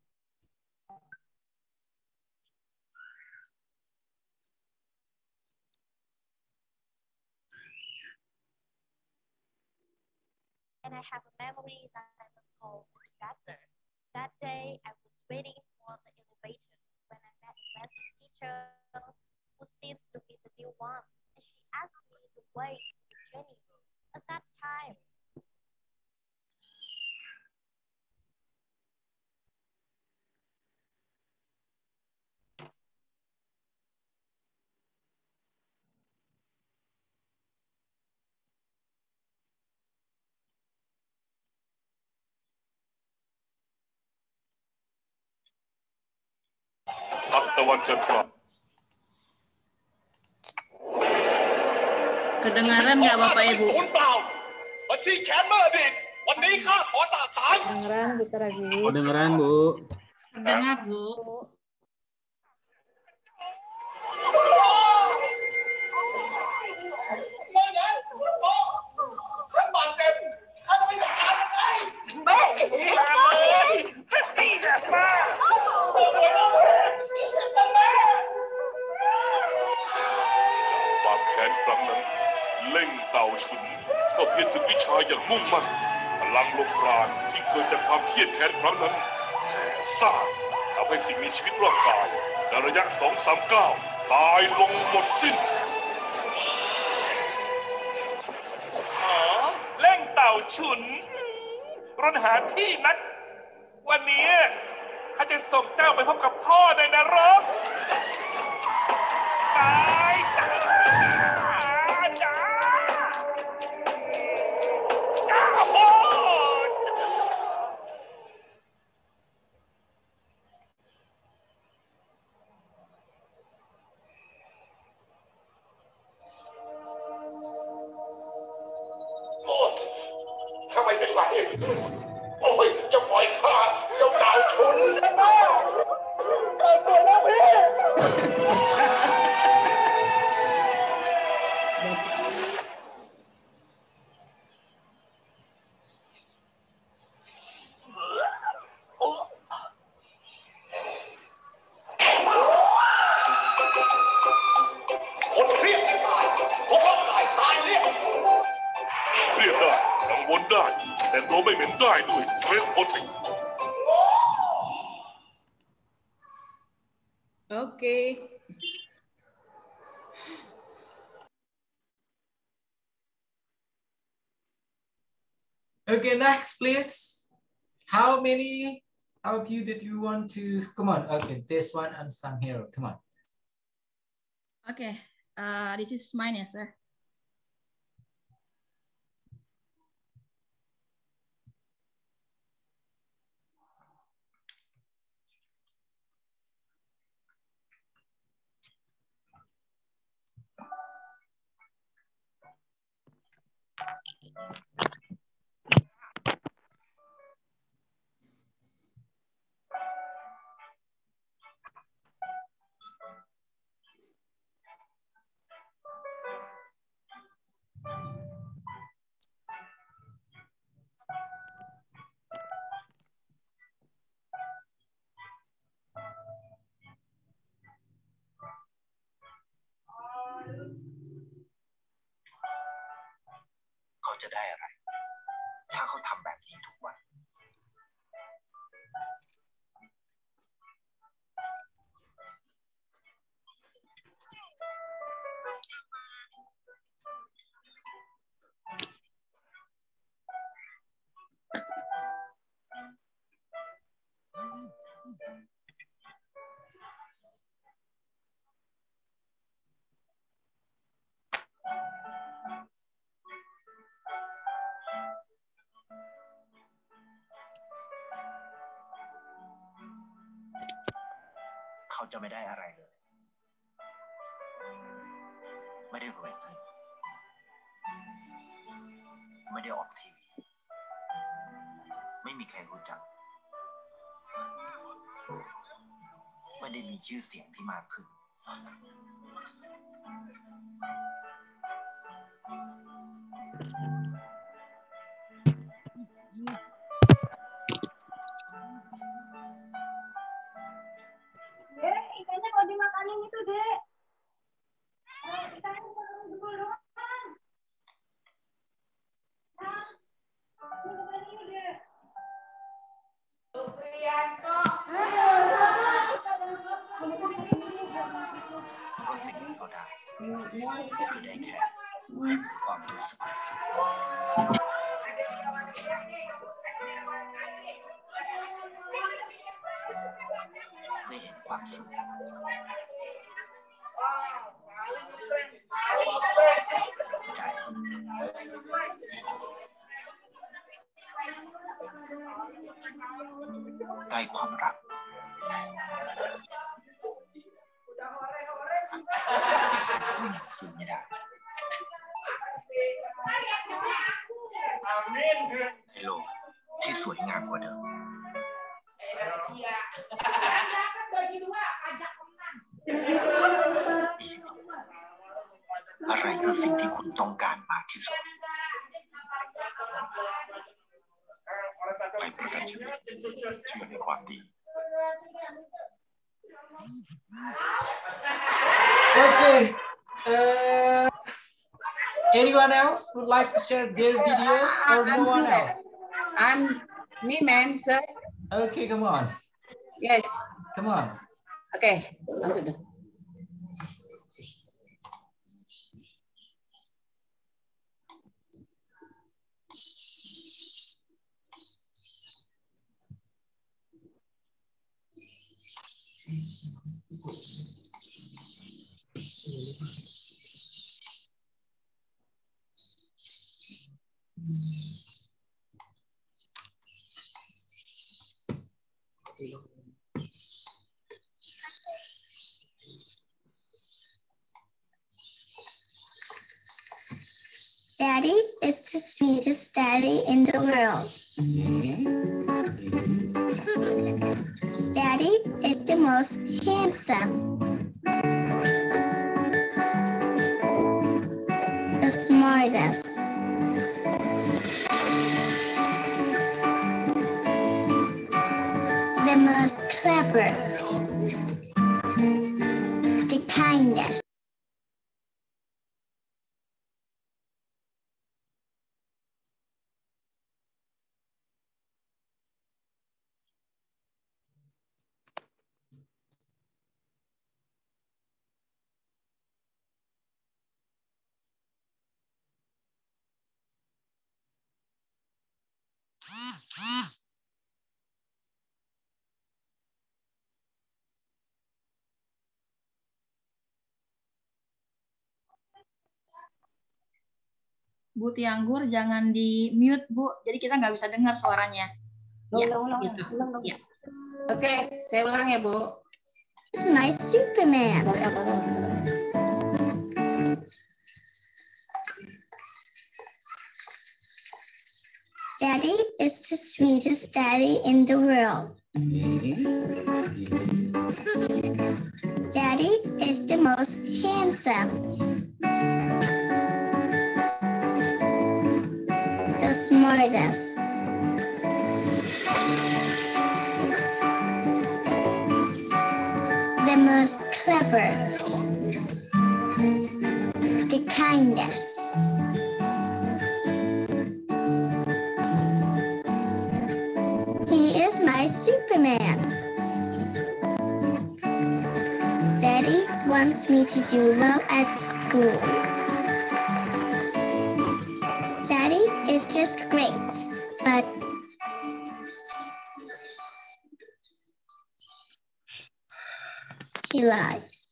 And I have a memory that I was called professor. That day, I was waiting for the elevator when I met a math teacher who seems to be the new one, and she asked me the way to the training room. At that time, Kedengaran nggak Bapak Ibu? บัญชีแขนเมื่ออดีตวันนี้ข้าขอตัดสาย Kedengeran, Putra lagi. Kedengeran, Bu. Dengar, Bu. ข้าบาดเจ็บข้าจะไปจัดการยังไงแม่นี่แหละป้าความแค้นครั้งนั้นเล่งเต่าฉุนก็เพียรฝึกวิชาอย่างมุ่งมั่นพลังลมปราณที่เกิดจากความเครียดแค้นครั้งนั้นแผ่ซ่านทำให้สิ่งมีชีวิตร่างกายในระยะ 2-3 ก้าวตายลงหมดสิ้นเล่งเต่าฉุนรนหาที่นักวันนี้ข้าจะส่งเจ้าไปพบกับพ่อในนรกตายจ้าจ้าโอ้ ข้าไม่เป็นไรโอ้ยจะปล่อยข้าเจ้าดาวชุน Okay. Okay, next, please. How many of you did you want to? Come on. Okay, this one unsung hero. Come on. Okay, this is mine, sir.จะไม่ได้อะไรเลยไม่ได้รวยขึ้นไม่ได้ออกทีวีไม่มีใครรู้จักไม่ได้มีชื่อเสียงที่มากขึ้นDek, ikannya mau dimakanin itu, Dek. Ikannya mau dulu. Priyanto. เพราะสิ่งที่เขาได้คือได้แค่ความรู้สึกได้เห็นความสุขใจได้ความรักคืนไม่ได้ในโลกที่สวยงามกว่าเดิมอะไรคือสิ่งที่คุณต้องการมากที่สุดไปประกันชีวิตเชื่อในความดี Okay. Anyone else would like to share their video or no one else? I'm me, ma'am, sir. Okay, come on. Yes. Come on. Okay. Daddy is the sweetest daddy in the world. the most handsome. The smartest. The most clever. The kindest. Bu Tianggur jangan di mute Bu, jadi kita nggak bisa dengar suaranya. Ya, gitu. Ya. Oke, saya ulang ya Bu. It's my Superman. Daddy is the sweetest daddy in the world. Daddy is the most handsome. The smartest. The most clever. The kindest. He is my Superman. Daddy wants me to do well at school. Daddy is just great, but he lies.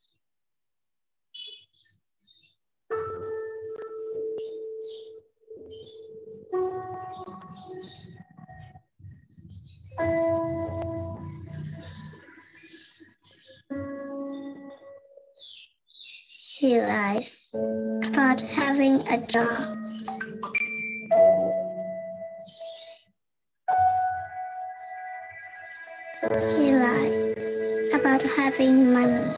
He lies about having a job. He lies about having money.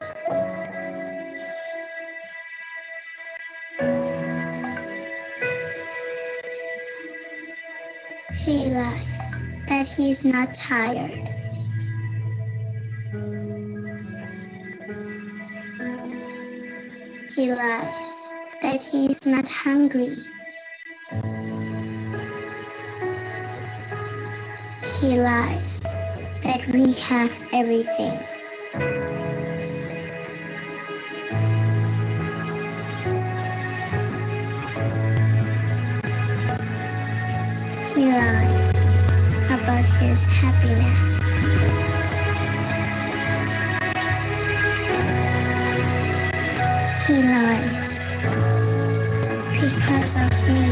He lies that he's not tired. He lies that he's not hungry. He lies that we have everything. He lies about his happiness. He lies because of me.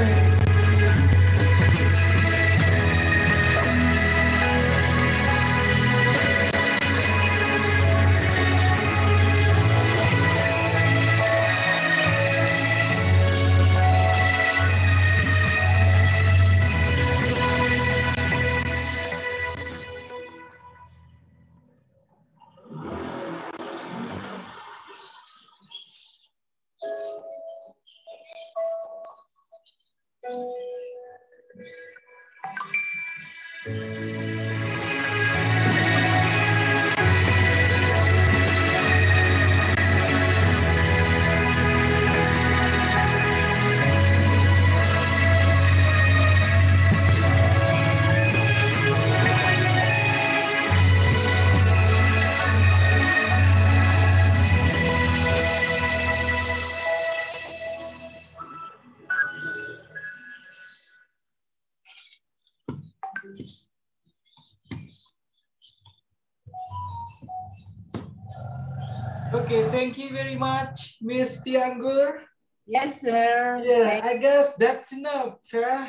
Okay, thank you very much, Miss Tianggur. Yes, sir. Yeah, I guess that's enough ya.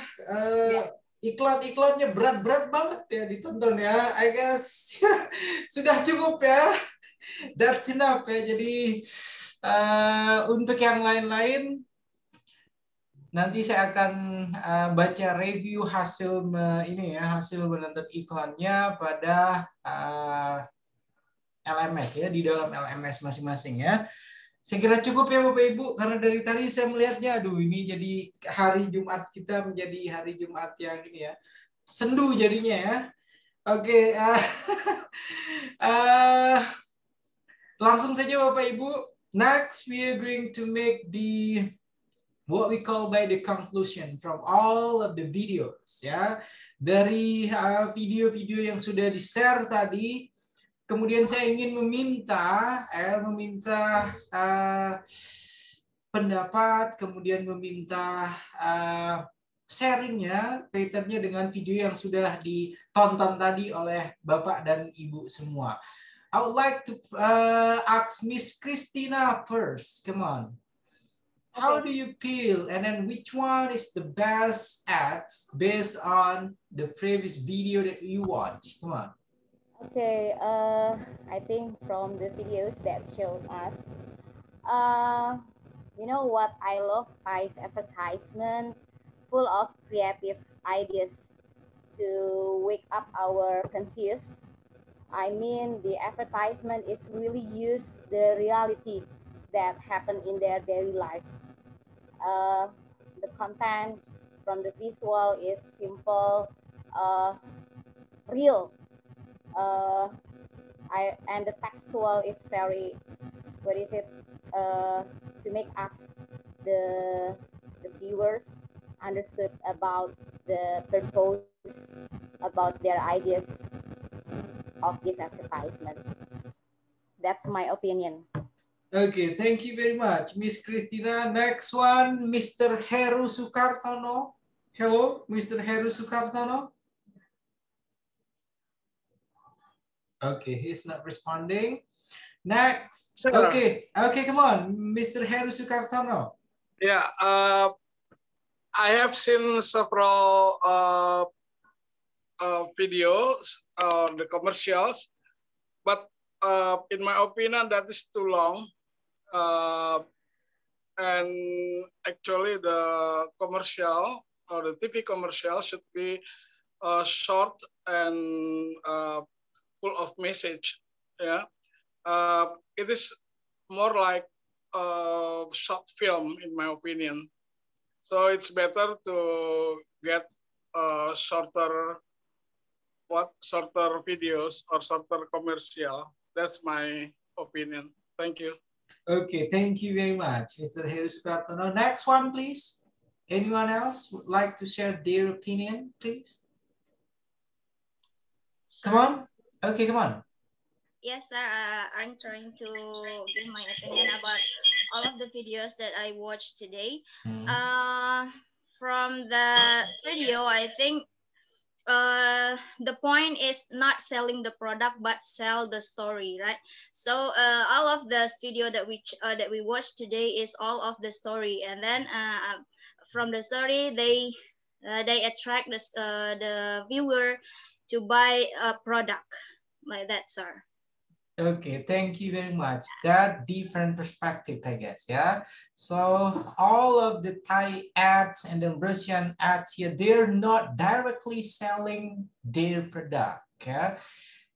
Iklan-iklannya berat-berat banget ya ditonton ya. I guess sudah cukup ya. That's enough ya. Jadi untuk yang lain-lain nanti saya akan baca review hasil hasil menonton iklannya pada LMS ya, di dalam LMS masing-masing ya. Saya kira cukup ya Bapak Ibu, karena dari tadi saya melihatnya, aduh ini jadi hari Jumat kita menjadi hari Jumat yang ini ya, sendu jadinya ya. Oke, langsung saja Bapak Ibu. Next, we are going to make the what we call by the conclusion from all of the videos ya. Dari video-video yang sudah di-share tadi. Kemudian saya ingin meminta pendapat, kemudian meminta sharingnya kaitannya dengan video yang sudah ditonton tadi oleh Bapak dan Ibu semua. I would like to ask Miss Christina first. Come on. How do you feel? And then which one is the best ads based on the previous video that you watched? Come on. Okay, I think from the videos that showed us, you know what I love is advertisement full of creative ideas to wake up our conscious. I mean, the advertisement is really use the reality that happen in their daily life. The content from the visual is simple, real. And the textual is very, to make us the viewers understood about the purpose, about their ideas of this advertisement. That's my opinion. Okay, thank you very much, Miss Christina. Next one, Mr. Heru Sukartono. Hello, Mr. Heru Sukartono. Okay, he's not responding. Next. Sir. Okay, come on, Mr. Heru Sukartono. Yeah, I have seen several videos, the commercials, but in my opinion, that is too long. And actually, the commercial or the TV commercial should be short and full of message. Yeah, it is more like a short film, in my opinion. So it's better to get shorter videos or shorter commercial. That's my opinion. Thank you. Okay, thank you very much, Mr. Heru Sukartono. Next one, please. Anyone else would like to share their opinion, please? Come on. Okay, come on. Yes, sir. I'm trying to give my opinion about all of the videos that I watched today. From the video, I think the point is not selling the product, but sell the story, right? So all of the video that we watched today is all of the story, and then from the story they attract the viewer to buy a product like that, sir. Okay, thank you very much. That different perspective, I guess, yeah. So all of the Thai ads and the Russian ads here, they're not directly selling their product, yeah,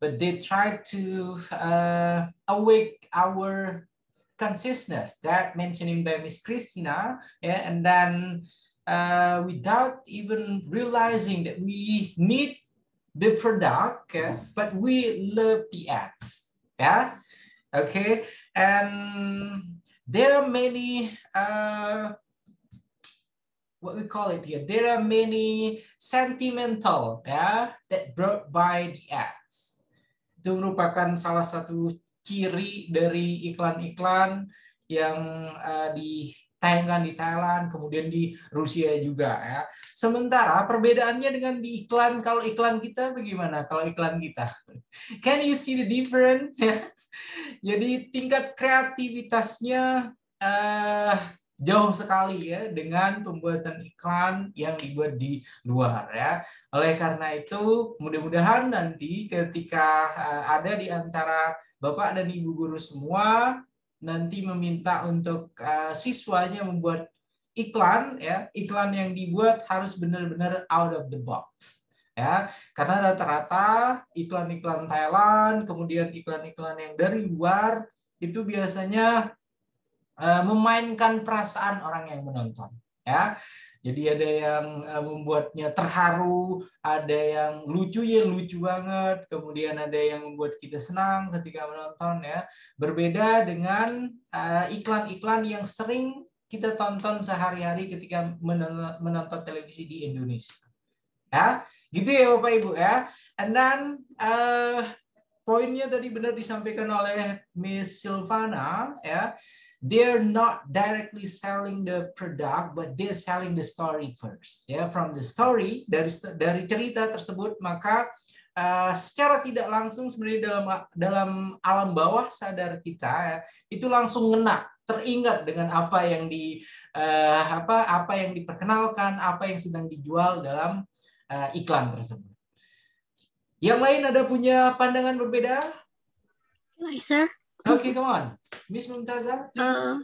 but they try to awake our consciousness, that mentioning by Miss Christina, yeah, and then without even realizing that we need the product, yeah, but we love the ads. Yeah, okay, and there are many what we call it here. There are many sentimental, yeah, that brought by the ads. Itu merupakan salah satu ciri dari iklan-iklan yang ditayangkan di Thailand, kemudian di Rusia juga, ya. Sementara perbedaannya dengan di iklan, kalau iklan kita bagaimana? Kalau iklan kita, can you see the difference? Jadi tingkat kreativitasnya jauh sekali ya dengan pembuatan iklan yang dibuat di luar ya. Oleh karena itu, mudah-mudahan nanti ketika ada di antara Bapak dan Ibu guru semua nanti meminta untuk siswanya membuat iklan ya, iklan yang dibuat harus benar-benar out of the box. ya, karena rata-rata iklan-iklan Thailand, kemudian iklan-iklan yang dari luar itu biasanya memainkan perasaan orang yang menonton, ya. Jadi ada yang membuatnya terharu, ada yang lucu ya lucu banget, kemudian ada yang membuat kita senang ketika menonton, ya. Berbeda dengan iklan-iklan yang sering kita tonton sehari-hari ketika menonton televisi di Indonesia, ya. Gitu ya Bapak Ibu, ya. And then poinnya tadi benar disampaikan oleh Miss Silvana, ya. They're not directly selling the product, but they're selling the story first. Ya, from the story, dari cerita tersebut, maka secara tidak langsung sebenarnya dalam alam bawah sadar kita, ya, itu langsung ngena, teringat dengan apa yang apa yang diperkenalkan, apa yang sedang dijual dalam iklan tersebut. Yang lain ada punya pandangan berbeda? Sir. Okay, come on. Miss Mumtaza, please.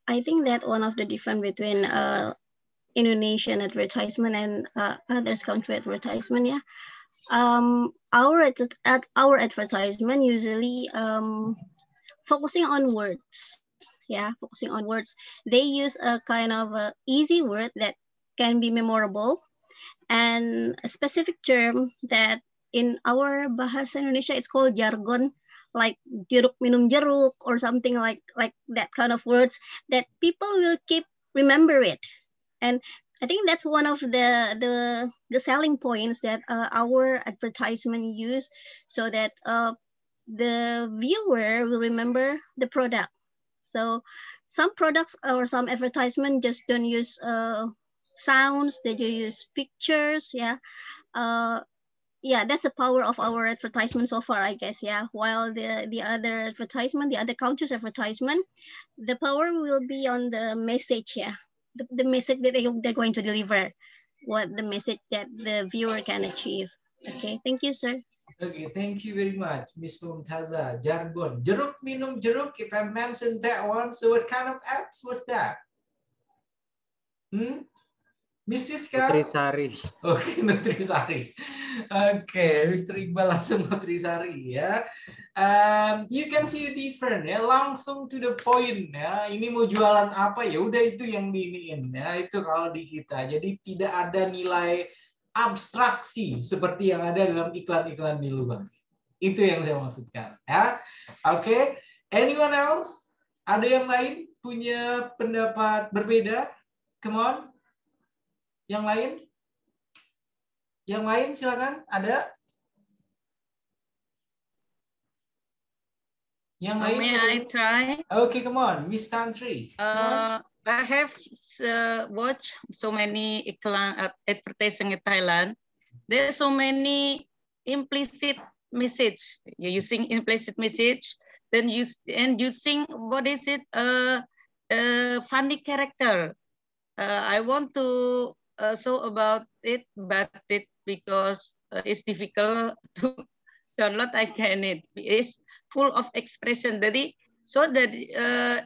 I think that one of the difference between Indonesian advertisement and others country advertisement, yeah. Our advertisement usually focusing on words, yeah, focusing on words. They use a kind of easy word that can be memorable and a specific term that in our bahasa Indonesia it's called jargon, like jeruk minum jeruk or something like that kind of words that people will keep remember it. And I think that's one of the selling points that our advertisement use, so that the viewer will remember the product. So some products or some advertisement just don't use sounds, they just use pictures, yeah. Yeah, that's the power of our advertisement so far, I guess, yeah. While the other advertisement, the other countries' advertisement, the power will be on the message, yeah. The message that they're going to deliver, what the message that the viewer can achieve. Okay, thank you, sir. Okay, thank you very much, Miss Mumtaza. Jargon, jeruk minum jeruk, if I mentioned that one, so what kind of ads was that? Miss Siska? Nutrisari. Oke, Nutrisari. Oke, Mr. Iqbal langsung Nutrisari, ya. You can see the different, ya. Langsung to the point, ya. Ini mau jualan apa, ya udah itu yang diiniin, ya. Itu kalau di kita. Jadi tidak ada nilai abstraksi seperti yang ada dalam iklan-iklan di luar. Itu yang saya maksudkan, ya. Oke, anyone else? Ada yang lain punya pendapat berbeda? Come on. Yang lain? Yang lain silakan, ada? Yang lain? May I try? Okay, come on, Miss Tantri. I have watched so many advertising in Thailand. There's so many implicit message. You're using implicit message, then using what is it? Funny character. I want to show about it, but because it's difficult to download, I can't. It's full of expression. Jadi, so that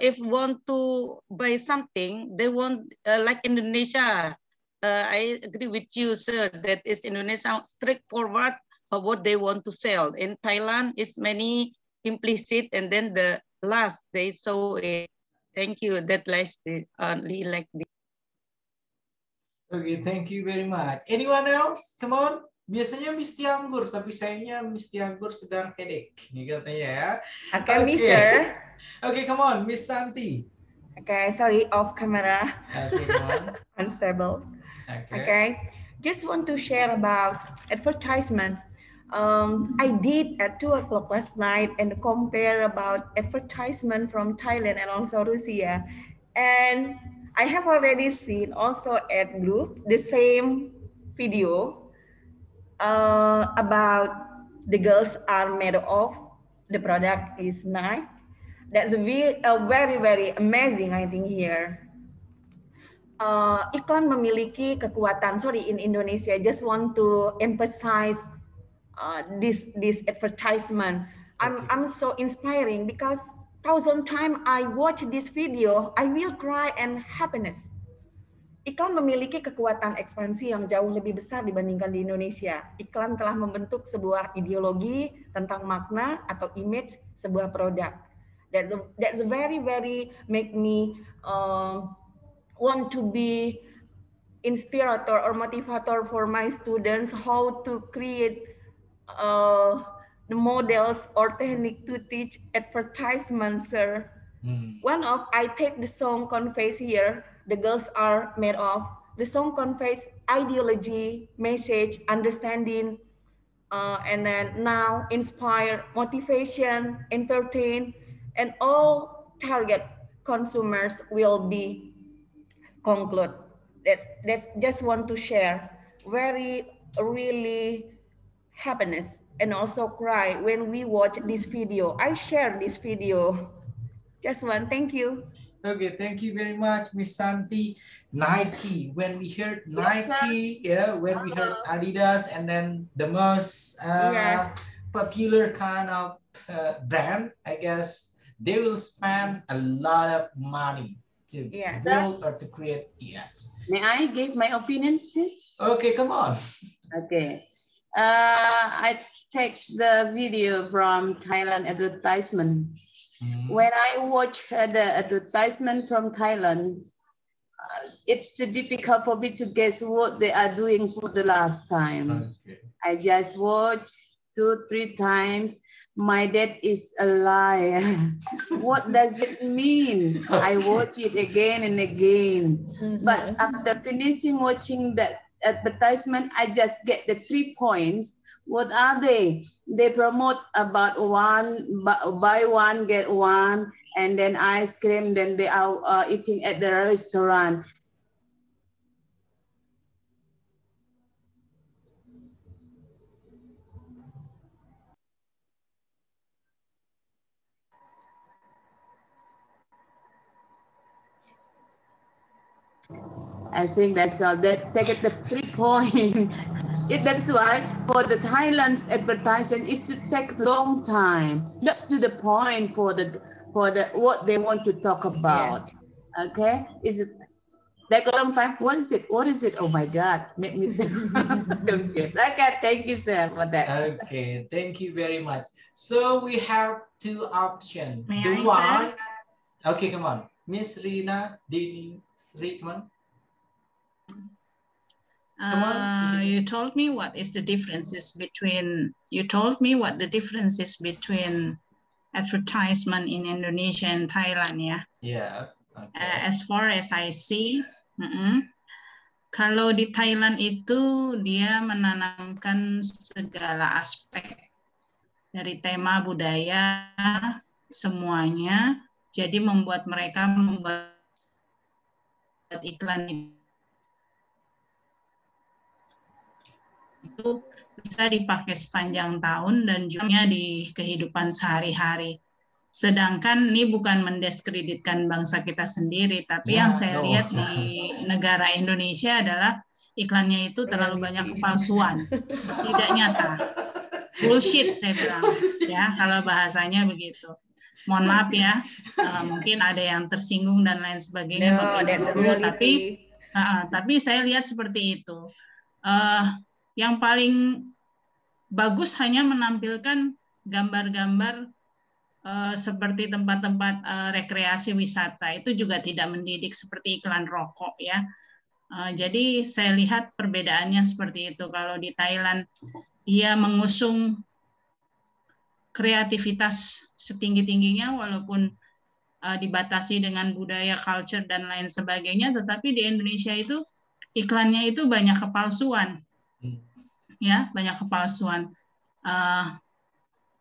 if want to buy something, they want like Indonesia. I agree with you, sir. That is Indonesia straightforward of what they want to sell. In Thailand, it's many implicit, and then the last they show it. Thank you. That last only like this. Okay, thank you very much. Anyone else? Come on. Biasanya Miss Tianggur, tapi sayangnya Miss Tianggur sedang headache. Ini katanya ya. Okay, Mister. Okay, come on, Miss Santi. Okay, sorry, off camera. Okay, come on. Unstable. Okay. Okay, just want to share about advertisement. I did at 2 o'clock last night and compare about advertisement from Thailand and also Russia. And I have already seen also at group the same video about the girls are made of, the product is nice. That's very very amazing, I think here. Iklan memiliki kekuatan. Sorry, in Indonesia, I just want to emphasize this advertisement. I'm so inspiring because 1,000 times I watch this video, I will cry and happiness. iklan memiliki kekuatan ekspansi yang jauh lebih besar dibandingkan di Indonesia. Iklan telah membentuk sebuah ideologi tentang makna atau image sebuah produk. That's very make me want to be inspirator or motivator for my students how to create the models or technique to teach advertisement, sir. One of I take the song Confess here, the girls are made of. The song conveys ideology, message, understanding, and then now inspire, motivation, entertain, and all target consumers will be conclude. That's just want to share. Really happiness and also cry when we watch this video. I share this video. Just one. Thank you. Okay, thank you very much, Miss Santi. Nike. When we heard Nike, when we heard Adidas, and then the most popular kind of brand, I guess they will spend a lot of money to build or to create ads. May I give my opinions, please? Okay, come on. Okay. I take the video from Thailand advertisement. When I watch the advertisement from Thailand, it's too difficult for me to guess what they are doing for the last time. Okay. I just watched 2-3 times. My dad is a liar. What does it mean? I watch it again and again. But after finishing watching that advertisement, I just get the 3 points. What are they? They promote about buy one, get one, and then ice cream, then they are eating at the restaurant. I think that's all. That take it the 3 points. That's why for the Thailand's advertising, it should take long time, not to the point for the what they want to talk about. Yes. Okay, is it take a long time? What is it? What is it? Oh my God, make me confused. Okay, thank you, sir, for that. Okay, thank you very much. So we have 2 options. May I, sir? Okay, come on, Miss Rina, Sri, come on. You told me what is the differences between. You told me what the differences between advertisement in Indonesia and Thailand, yeah. Yeah. Okay. As far as I see, kalau di Thailand itu dia menanamkan segala aspek dari tema budaya semuanya, jadi membuat mereka membuat iklan itu bisa dipakai sepanjang tahun dan juga di kehidupan sehari-hari. Sedangkan ini bukan mendiskreditkan bangsa kita sendiri, tapi yang saya lihat di negara Indonesia adalah iklannya itu terlalu banyak kepalsuan, tidak nyata. Bullshit saya bilang, ya kalau bahasanya begitu. Mohon maaf ya, mungkin ada yang tersinggung dan lain sebagainya. Tapi saya lihat seperti itu. Yang paling bagus hanya menampilkan gambar-gambar seperti tempat-tempat rekreasi wisata. Itu juga tidak mendidik seperti iklan rokok ya. Jadi saya lihat perbedaannya seperti itu. Kalau di Thailand dia mengusung kreativitas setinggi-tingginya walaupun dibatasi dengan budaya, culture dan lain sebagainya, tetapi di Indonesia itu iklannya itu banyak kepalsuan. Ya, banyak kepalsuan.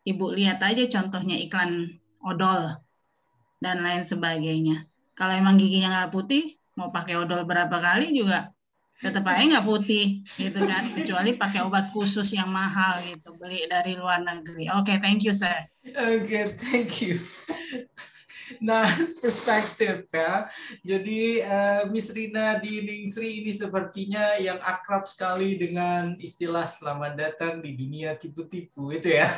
Ibu lihat aja contohnya iklan odol dan lain sebagainya. Kalau emang giginya nggak putih, mau pakai odol berapa kali juga tetap aja nggak putih, gitu kan? Kecuali pakai obat khusus yang mahal gitu, beli dari luar negeri. Oke, thank you, sir. Oke, thank you. Nice perspektif ya. Jadi Miss Rina Diningsri ini sepertinya yang akrab sekali dengan istilah selamat datang di dunia tipu-tipu itu ya.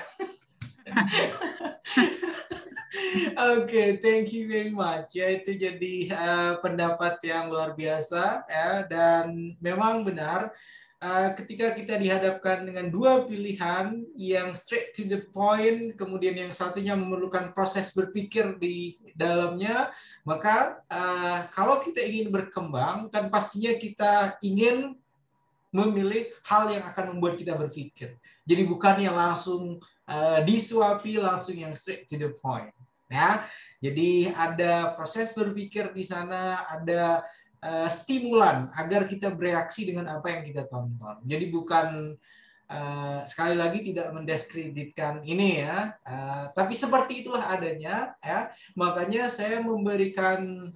Oke, thank you very much. Ya, itu jadi pendapat yang luar biasa ya, dan memang benar ketika kita dihadapkan dengan dua pilihan yang straight to the point, kemudian yang satunya memerlukan proses berpikir di dalamnya, maka kalau kita ingin berkembang, kan pastinya kita ingin memilih hal yang akan membuat kita berpikir. Jadi bukan yang langsung disuapi, langsung yang straight to the point. Ya, jadi ada proses berpikir di sana, ada stimulan agar kita bereaksi dengan apa yang kita tonton. Jadi bukan sekali lagi tidak mendiskreditkan ini ya, tapi seperti itulah adanya ya. Makanya saya memberikan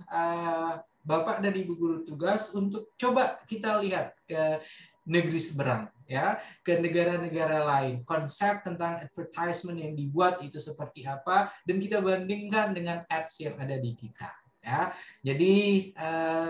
Bapak dan Ibu guru tugas untuk coba kita lihat ke negeri seberang ya, ke negara-negara lain, konsep tentang advertisement yang dibuat itu seperti apa, dan kita bandingkan dengan ads yang ada di kita ya. Jadi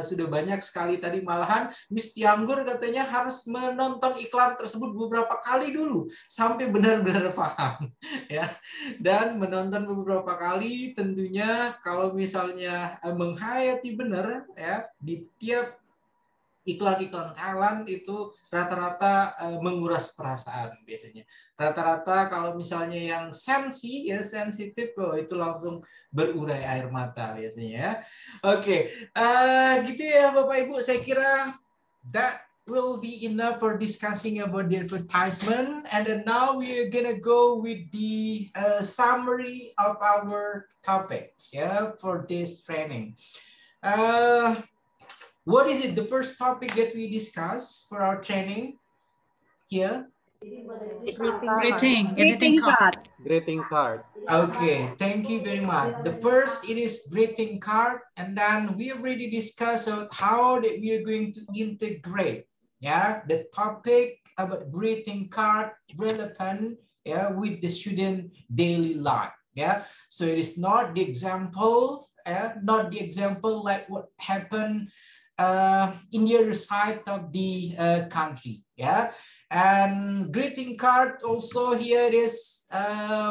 sudah banyak sekali tadi, malahan Miss Tianggur katanya harus menonton iklan tersebut beberapa kali dulu sampai benar-benar paham ya, dan menonton beberapa kali tentunya kalau misalnya menghayati benar ya di tiap iklan-iklan Thailand itu rata-rata menguras perasaan biasanya. Rata-rata kalau misalnya yang sensitif, itu langsung berurai air mata biasanya ya. Oke, gitu ya Bapak Ibu. Saya kira that will be enough for discussing about the advertisement. And then now we're gonna go with the summary of our topics for this training. What is it? The first topic that we discuss for our training here? Greeting card. Greeting card. Okay, thank you very much. The first, it is greeting card, and then we already discussed how that we are going to integrate the topic about greeting card relevant with the student daily life. So it is not the example, like what happened in the other side of the country, and greeting card also here is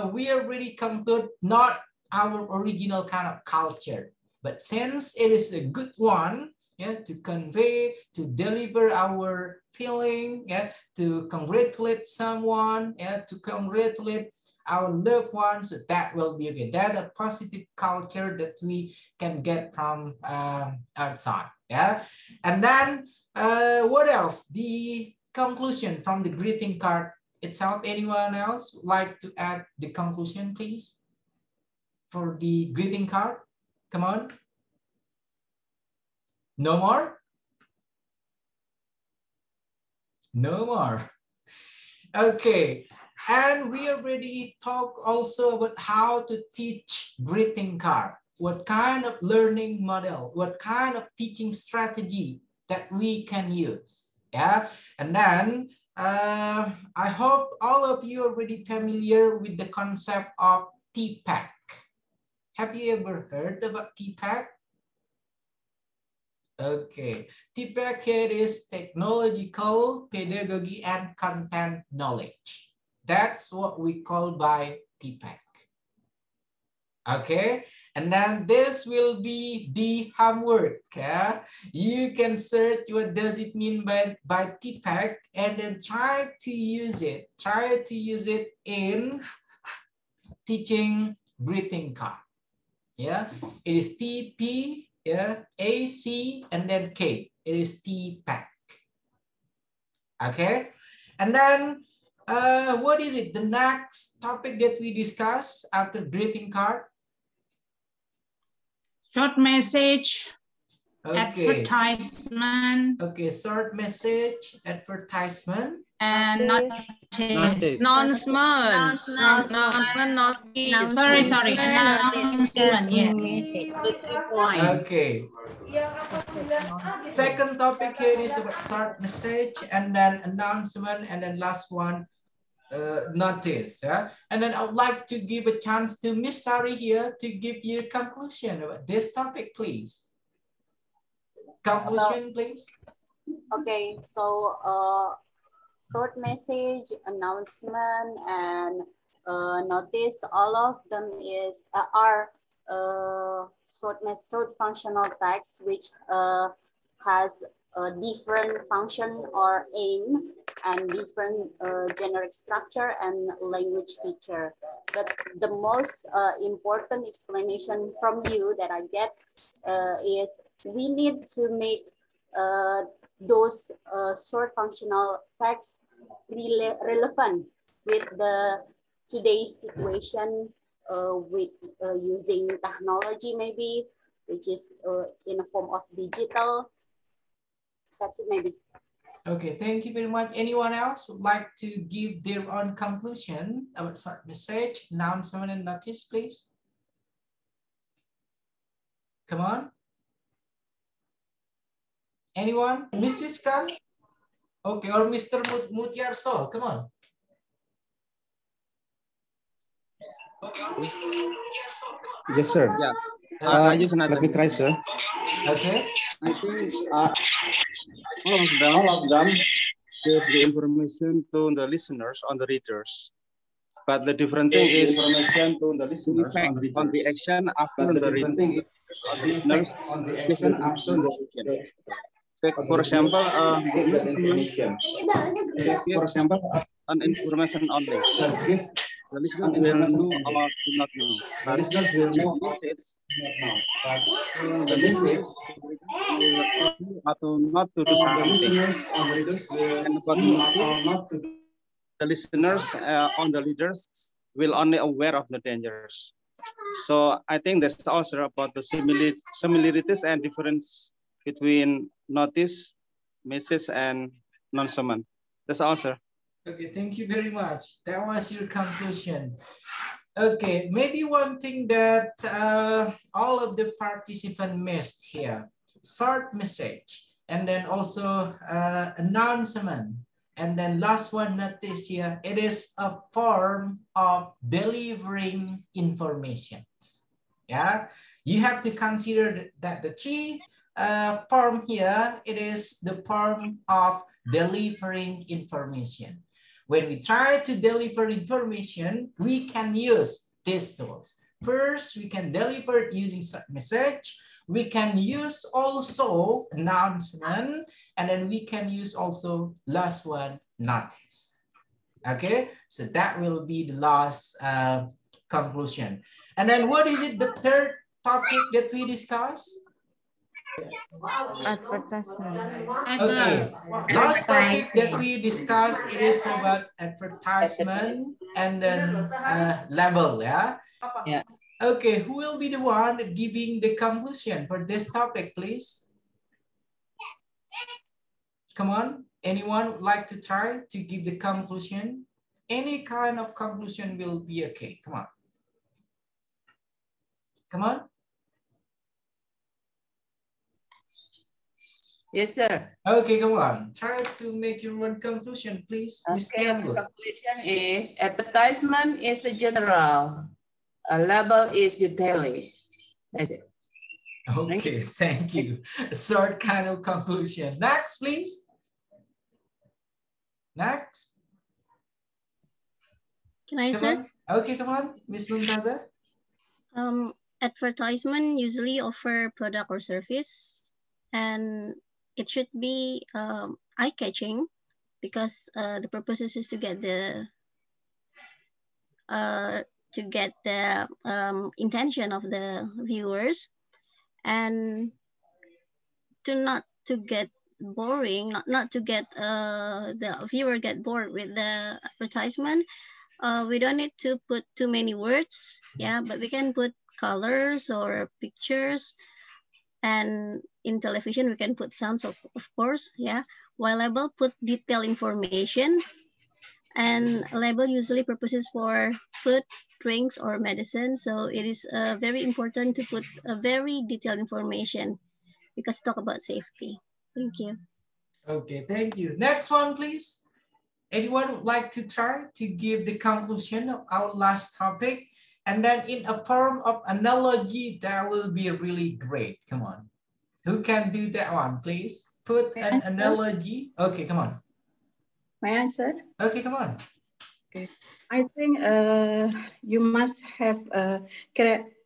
we already conclude not our original kind of culture, but since it is a good one to convey, to deliver our feeling, to congratulate someone, to congratulate our loved ones, so that will be okay. That's a positive culture that we can get from outside. And then what else? The conclusion from the greeting card itself. Anyone else like to add the conclusion, please, for the greeting card? Come on. No more? No more. Okay. And we already talked also about how to teach greeting card. What kind of learning model, what kind of teaching strategy that we can use. And then I hope all of you are already familiar with the concept of TPACK. Have you ever heard about TPACK? Okay, TPACK here is technological, pedagogy, and content knowledge. That's what we call by TPACK. Okay, and then this will be the homework. You can search what does it mean by TPACK and then try to use it. Try to use it in teaching greeting card. It is TP, AC, and then K. It is TPACK. Okay, and then what is it? The next topic that we discuss after greeting card? Short message, advertisement. Okay, short message, advertisement. And notice. Announcement. Sorry. Announcement. Okay. Second topic here is about short message, and then announcement, and then last one, notice. And then I would like to give a chance to Miss Sari here to give your conclusion about this topic, please. Conclusion, please. Okay, so short message, announcement, and notice, all of them are short functional text which has a different function or aim and different generic structure and language feature. But the most important explanation from you that I get is we need to make those short functional texts relevant with the today's situation with using technology maybe, which is in a form of digital. That's it maybe. Okay, thank you very much. Anyone else would like to give their own conclusion about short message, announcement, and notice, please? Come on. Anyone? Mrs. Khan? Okay, or Mr. Mutiarso, come on. Yes, sir. Yeah. Let me try, sir. Okay. I think all of them give the information to the listeners on the readers. But the different thing is information to the listeners on the action after the reading. Listeners given after the reading. Take for example, an information only. The listeners will know or do not know. The listeners will know the listeners will not to do something. And about the listeners on the leaders will only aware of the dangers. So I think that's also about the similarities and difference between notice, message, and announcement. That's all, sir. Okay, thank you very much. That was your conclusion. Okay, maybe one thing that all of the participants missed here, short message, and then also announcement, and then last one, notice here, it is a form of delivering information. Yeah, you have to consider that the three form here, it is the form of delivering information. When we try to deliver information, we can use these tools. First, we can deliver it using message. We can use also announcement, and then we can use also last one, notice. Okay, so that will be the last conclusion. And then what is it, the third topic that we discussed? Advertisement. Okay, last topic that we discussed, it is about advertisement and then label, yeah? Yeah. Okay, who will be the one giving the conclusion for this topic, please? Come on, anyone would like to try to give the conclusion? Any kind of conclusion will be okay, come on. Come on. Yes, sir. Okay, come on. Try to make your own conclusion, please. Okay, the conclusion is advertisement is the general, a label is the daily. That's it. Okay, thank you. A short kind of conclusion. Next, please. Next. Can I say? Okay, come on, Ms. Mumtaza. Advertisement usually offer product or service, and it should be eye-catching because the purpose is to get the intention of the viewers, and not to get boring, not to get the viewer get bored with the advertisement. We don't need to put too many words, yeah, but we can put colors or pictures. And in television, we can put sounds, of course, yeah. While label put detailed information, and label usually purposes for food, drinks, or medicine. So it is very important to put a very detailed information because talk about safety. Thank you. Okay, thank you. Next one, please. Anyone would like to try to give the conclusion of our last topic? And then in a form of analogy, that will be really great. Come on. Who can do that one, please? Put an analogy. Okay, come on. My answer? Okay, come on. Okay. I think you must have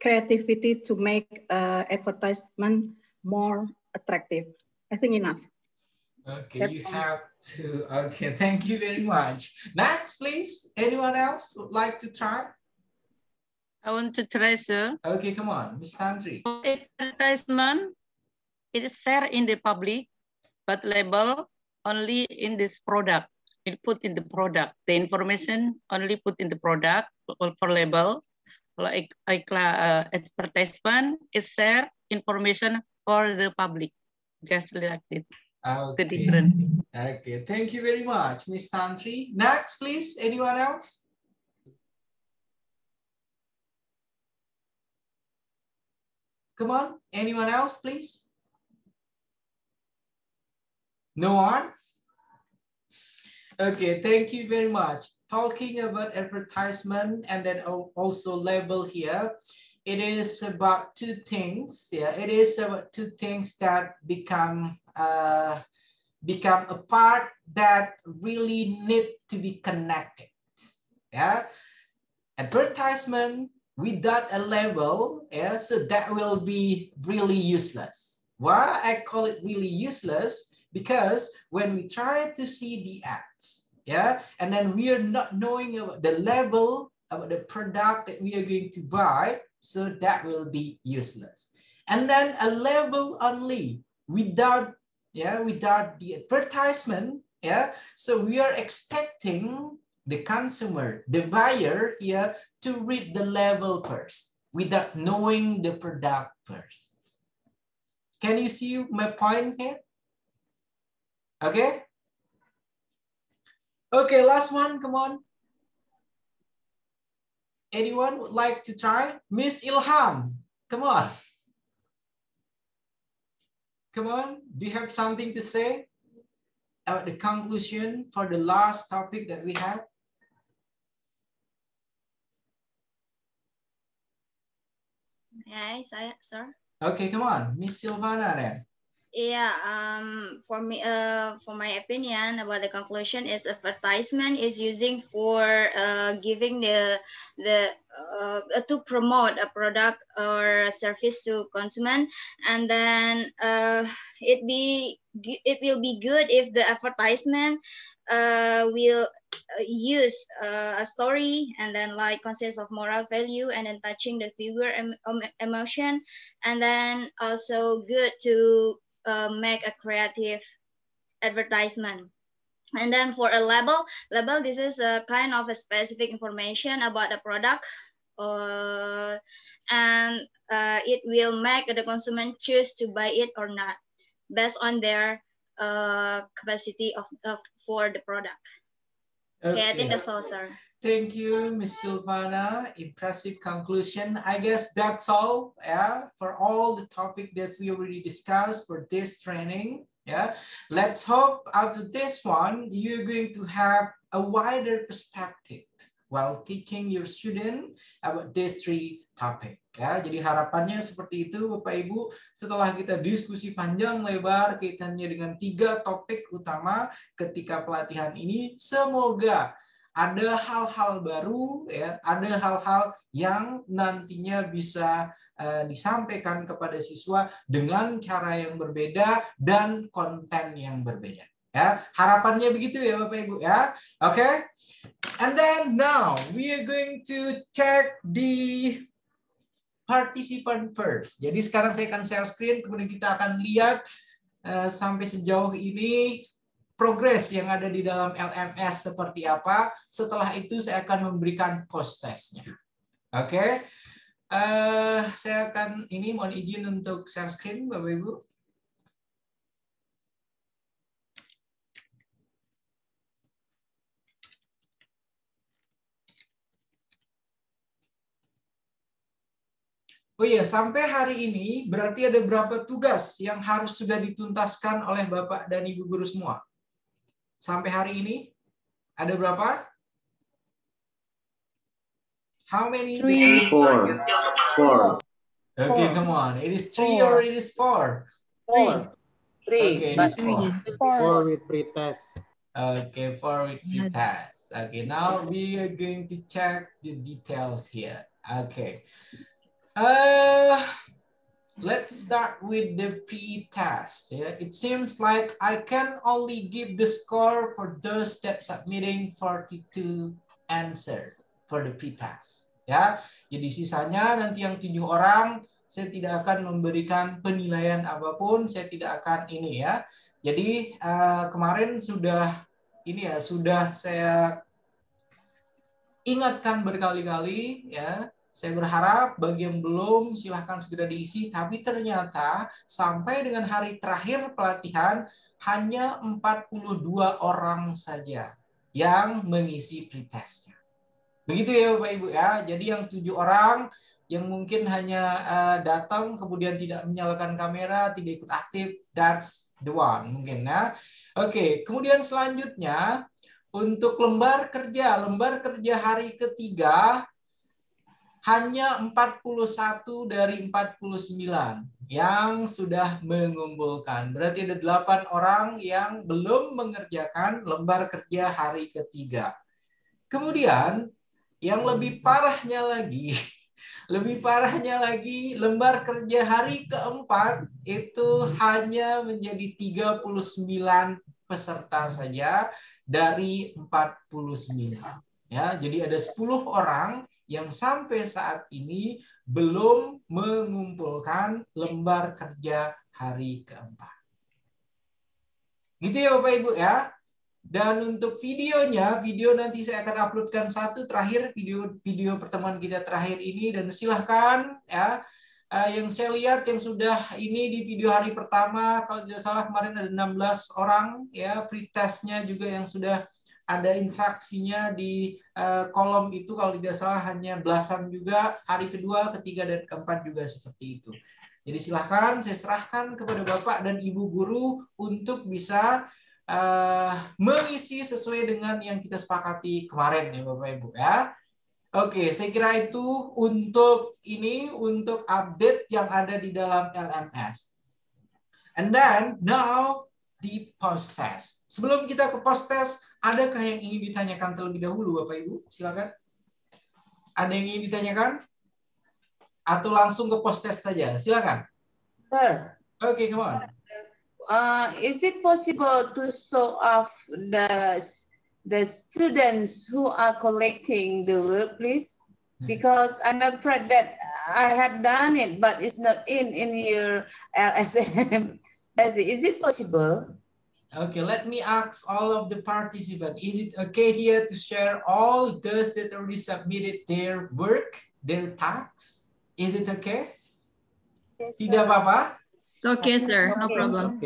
creativity to make advertisement more attractive. I think enough. Okay, That's you all. have to. Okay, thank you very much. Next, please. Anyone else would like to try? I want to try, sir. Okay, come on, Miss Tantri. Advertisement, it is shared in the public, but label only in this product. It put in the product. The information only put in the product for label. Like advertisement is share information for the public. Just like it. The Okay. difference. Okay, thank you very much, Miss Tantri. Next, please. Anyone else? Come on, anyone else, please? No one? Okay, thank you very much. Talking about advertisement and then also label here, it is about two things. Yeah, it is about two things that become a part that really need to be connected. Yeah, advertisement without a label, yeah, so that will be really useless. Why I call it really useless? Because when we try to see the ads, yeah, and then we are not knowing about the level about the product that we are going to buy, so that will be useless. And then a label only without, yeah, without the advertisement, yeah, so we are expecting the consumer, the buyer here, to read the label first without knowing the product first. Can you see my point here? Okay. Okay, last one, come on. Anyone would like to try? Miss Ilham, come on. Come on, do you have something to say about the conclusion for the last topic that we have? Yes, sir. Okay, come on, Miss Silvana then. Yeah, for me, for my opinion about the conclusion is advertisement is using for giving the to promote a product or a service to consumer, and then it will be good if the advertisement will use a story and then like consists of moral value and then touching the viewer emotion, and then also good to make a creative advertisement. And then for a label, this is a kind of a specific information about the product, and it will make the consumer choose to buy it or not based on their capacity of for the product. Okay, I think that's all, sir. Thank you, Ms. Silvana. Impressive conclusion. I guess that's all, yeah, for all the topic that we already discussed for this training. Yeah, let's hope out of this one, you're going to have a wider perspective while teaching your student about these three topics. Ya, jadi harapannya seperti itu, Bapak Ibu. Setelah kita diskusi panjang lebar kaitannya dengan 3 topik utama ketika pelatihan ini, semoga ada hal-hal baru, ya, ada hal-hal yang nantinya bisa disampaikan kepada siswa dengan cara yang berbeda dan konten yang berbeda. Ya, harapannya begitu ya Bapak Ibu ya. Oke. Okay? And then now we are going to check the participant first. Jadi sekarang saya akan share screen, kemudian kita akan lihat sampai sejauh ini progres yang ada di dalam LMS seperti apa. Setelah itu saya akan memberikan post testnya. Oke. Saya akan mohon izin untuk share screen Bapak Ibu. Oh iya, sampai hari ini berarti ada berapa tugas yang harus sudah dituntaskan oleh Bapak dan Ibu guru semua? Sampai hari ini ada berapa? How many? 3. 4. Okay, come on. It is 3 or it is 4? 4. 3. Okay, it is 4. 4 with pretest. Okay, 4 with pre-test. Okay, now we are going to check the details here. Okay. Let's start with the pre-test. Yeah, it seems like I can only give the score for those that submitting 42 answer for the pre-test. Ya, jadi sisanya nanti yang 7 orang saya tidak akan memberikan penilaian apapun. Saya tidak akan ini ya. Jadi kemarin sudah ini ya, sudah saya ingatkan berkali-kali ya. Saya berharap bagi yang belum silahkan segera diisi, tapi ternyata sampai dengan hari terakhir pelatihan hanya 42 orang saja yang mengisi pretestnya. Begitu ya Bapak Ibu ya. Jadi yang 7 orang yang mungkin hanya datang kemudian tidak menyalakan kamera, tidak ikut aktif, that's the one mungkin ya. Oke, kemudian selanjutnya untuk lembar kerja hari ketiga hanya 41 dari 49 yang sudah mengumpulkan. Berarti ada 8 orang yang belum mengerjakan lembar kerja hari ketiga. Kemudian yang lebih parahnya lagi, lembar kerja hari keempat itu hanya menjadi 39 peserta saja dari 49. Ya, jadi ada 10 orang yang sampai saat ini belum mengumpulkan lembar kerja hari keempat. Gitu ya Bapak Ibu ya. Dan untuk videonya, video nanti saya akan uploadkan satu terakhir, video pertemuan kita terakhir ini, dan silahkan ya, yang saya lihat yang sudah ini di video hari pertama, kalau tidak salah kemarin ada 16 orang ya, pretestnya juga yang sudah ada interaksinya di kolom itu, kalau tidak salah hanya belasan juga. Hari kedua, ketiga, dan keempat juga seperti itu. Jadi silahkan saya serahkan kepada Bapak dan Ibu guru untuk bisa mengisi sesuai dengan yang kita sepakati kemarin ya Bapak Ibu ya. Oke, saya kira itu untuk ini, untuk update yang ada di dalam LMS. And then now di post test. Sebelum kita ke post test, adakah yang ingin ditanyakan terlebih dahulu Bapak Ibu? Silakan. Ada yang ingin ditanyakan? Atau langsung ke post test saja? Silakan. Sir. Okay, come on. Is it possible to show off the students who are collecting the work, please? Because I'm afraid that I have done it, but it's not in your LSM. Is it possible? Okay, let me ask all of the participants. Is it okay here to share all those that already submitted their work, their tasks? Is it okay? Yes, tidak apa-apa? It's okay, sir. No problem.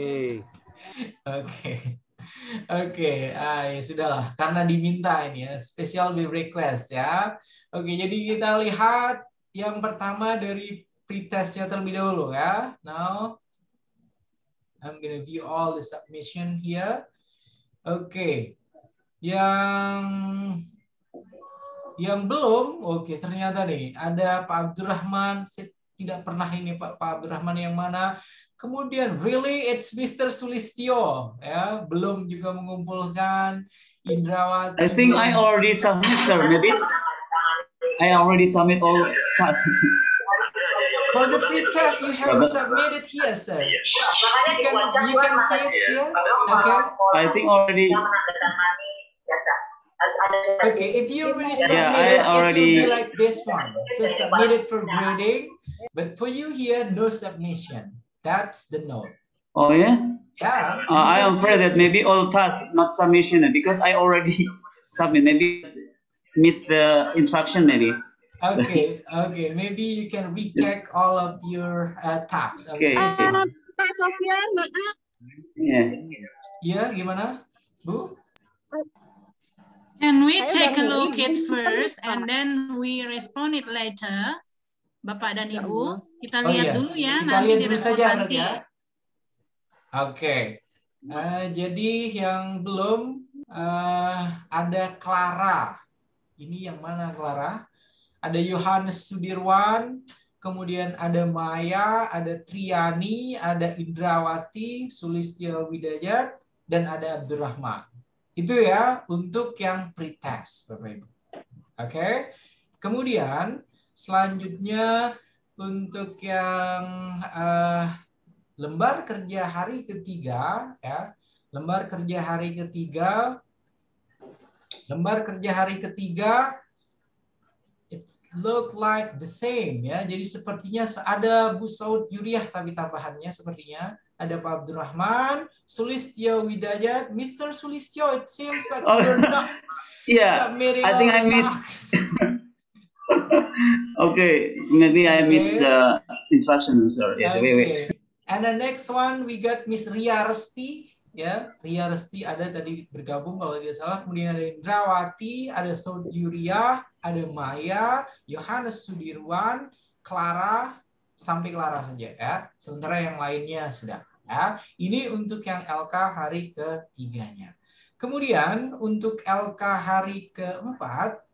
Oke. Ya sudahlah, karena diminta ini ya, special request ya. Oke, jadi kita lihat yang pertama dari pretestnya terlebih dahulu ya. Now, I'm gonna view all the submission here. Oke, yang belum, oke, ternyata nih ada Pak Abdurrahman. Saya tidak pernah ini Pak Abdurrahman yang mana. Kemudian really it's Mr. Sulistyo ya, belum juga mengumpulkan. Indrawati. I think I already submit, sir. Maybe I already submit all tasks. For the pre-test you haven't submitted here, sir. You can see it here. Okay. I think already. Okay, if you already submitted, it will be like this one. So submitted for grading, but for you here, no submission. That's the note. Oh yeah? Yeah. I am afraid that maybe all tasks not submission because I already submit. Maybe missed the instruction maybe. Okay, okay. Maybe you can recheck all of your tasks. Okay. Pak Sofyan, maaf. Yeah. Ya, gimana, Bu? Can we take a look at first and then we respond it later? Bapak dan Ibu, kita lihat dulu ya. Kita nanti lihat dulu saja berarti ya. Oke. Jadi yang belum ada Clara. Ini yang mana Clara? Ada Yohanes Sudirwan, kemudian ada Maya, ada Triani, ada Indrawati, Sulistyo Widayat, dan ada Abdurrahman. Itu ya untuk yang pretest, Bapak Ibu. Oke. Kemudian selanjutnya untuk yang lembar kerja hari ketiga, ya. Lembar kerja hari ketiga. Lembar kerja hari ketiga, it look like the same, ya. Jadi sepertinya ada Bu Saud Yuriah tapi tambahannya sepertinya. Ada Pak Abdurrahman, Sulistyo Widayat, Mr. Sulistyo. It seems like you're not submitting I think all I the missed. Okay, maybe I miss instruction, sir. Yeah, wait. And the next one we got Miss Ria Resti, ya. Ria Resti ada tadi bergabung kalau tidak salah. Kemudian ada Indrawati, ada Saud Yuriah, ada Maya, Yohanes Sudirwan, Clara, sampai Clara saja ya. Sementara yang lainnya sudah ya. Ini untuk yang LK hari ketiganya. Kemudian untuk LK hari keempat,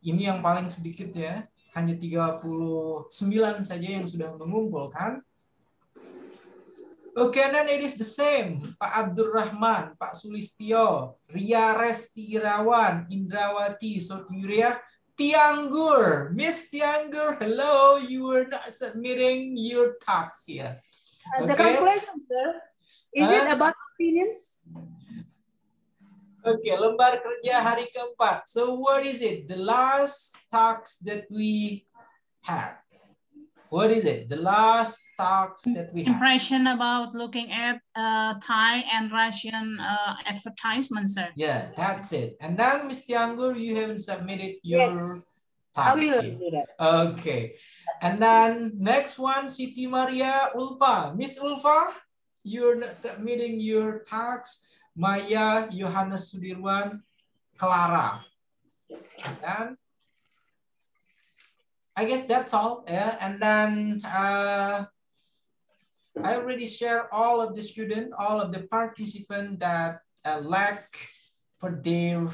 ini yang paling sedikit ya. Hanya 39 saja yang sudah mengumpulkan. Oke, then it is the same. Pak Abdurrahman, Pak Sulistyo, Ria Resti Irawan, Indrawati, Saud Yuriah, Tianggur, Miss Tianggur, hello, you were not submitting your talks here. The calculation, sir, is it about opinions? Okay, lembar kerja hari keempat. So what is it? The last talks that we had. What is it? The last talks that we had. Impression about looking at Thai and Russian advertisements, sir. Yeah, that's it. And then, Ms. Tianggur, you haven't submitted your talks. I will do that. Okay. And then next one, Siti Maria Ulfa. Miss Ulfa, you're not submitting your talks. Maya, Yohanes Sudirwan, Clara. And then I guess that's all. Yeah. And then I already shared all of the students, all of the participants that lack for their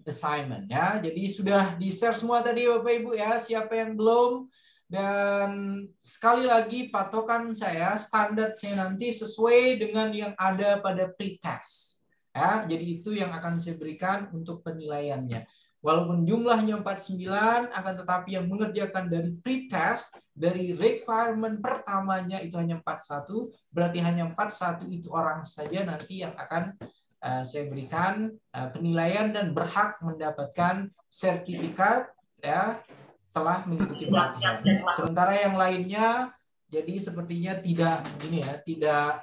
assignment. Ya. Jadi sudah di-share semua tadi Bapak Ibu ya. Siapa yang belum? Dan sekali lagi patokan saya, standar saya nanti sesuai dengan yang ada pada pretest. Ya. Jadi itu yang akan saya berikan untuk penilaiannya. Walaupun jumlahnya 49, akan tetapi yang mengerjakan dari pretest, dari requirement pertamanya itu hanya 41, berarti hanya 41 itu orang saja nanti yang akan saya berikan penilaian dan berhak mendapatkan sertifikat ya telah mengikuti pelatihan. Sementara yang lainnya jadi sepertinya tidak ini ya, tidak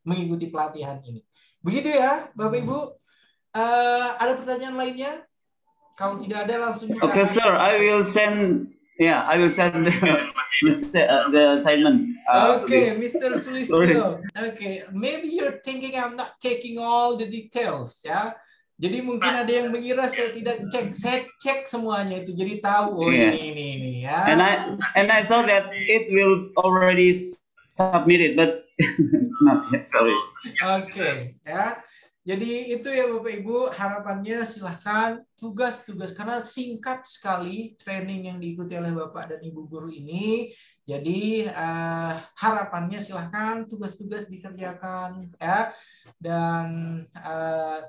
mengikuti pelatihan ini. Begitu ya, Bapak Ibu. Ada pertanyaan lainnya? Kalau tidak ada langsung kita. Okay, sir. I will send. Yeah, I will send the assignment. Okay, Mr. Sulistyo. Okay, maybe you're thinking I'm not taking all the details, ya. Jadi mungkin ada yang mengira saya tidak cek. Saya cek semuanya itu, jadi tahu. Oh ini ya. And I saw that it will already submitted, but not yet. Sorry. Okay, ya. Jadi itu ya Bapak Ibu, harapannya silahkan tugas-tugas, karena singkat sekali training yang diikuti oleh Bapak dan Ibu guru ini. Jadi harapannya silahkan tugas-tugas dikerjakan ya. Dan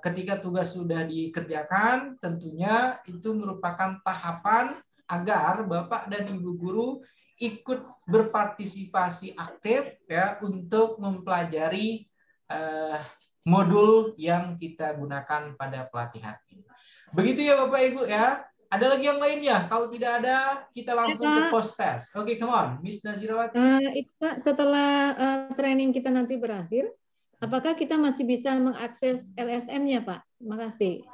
ketika tugas sudah dikerjakan, tentunya itu merupakan tahapan agar Bapak dan Ibu guru ikut berpartisipasi aktif ya untuk mempelajari modul yang kita gunakan pada pelatihan ini. Begitu ya Bapak Ibu ya. Ada lagi yang lainnya? Kalau tidak ada, kita langsung ke post test. Oke, come on, Miss Nazirawati. Itu Pak, setelah training kita nanti berakhir, apakah kita masih bisa mengakses LSM-nya, Pak? Terima kasih.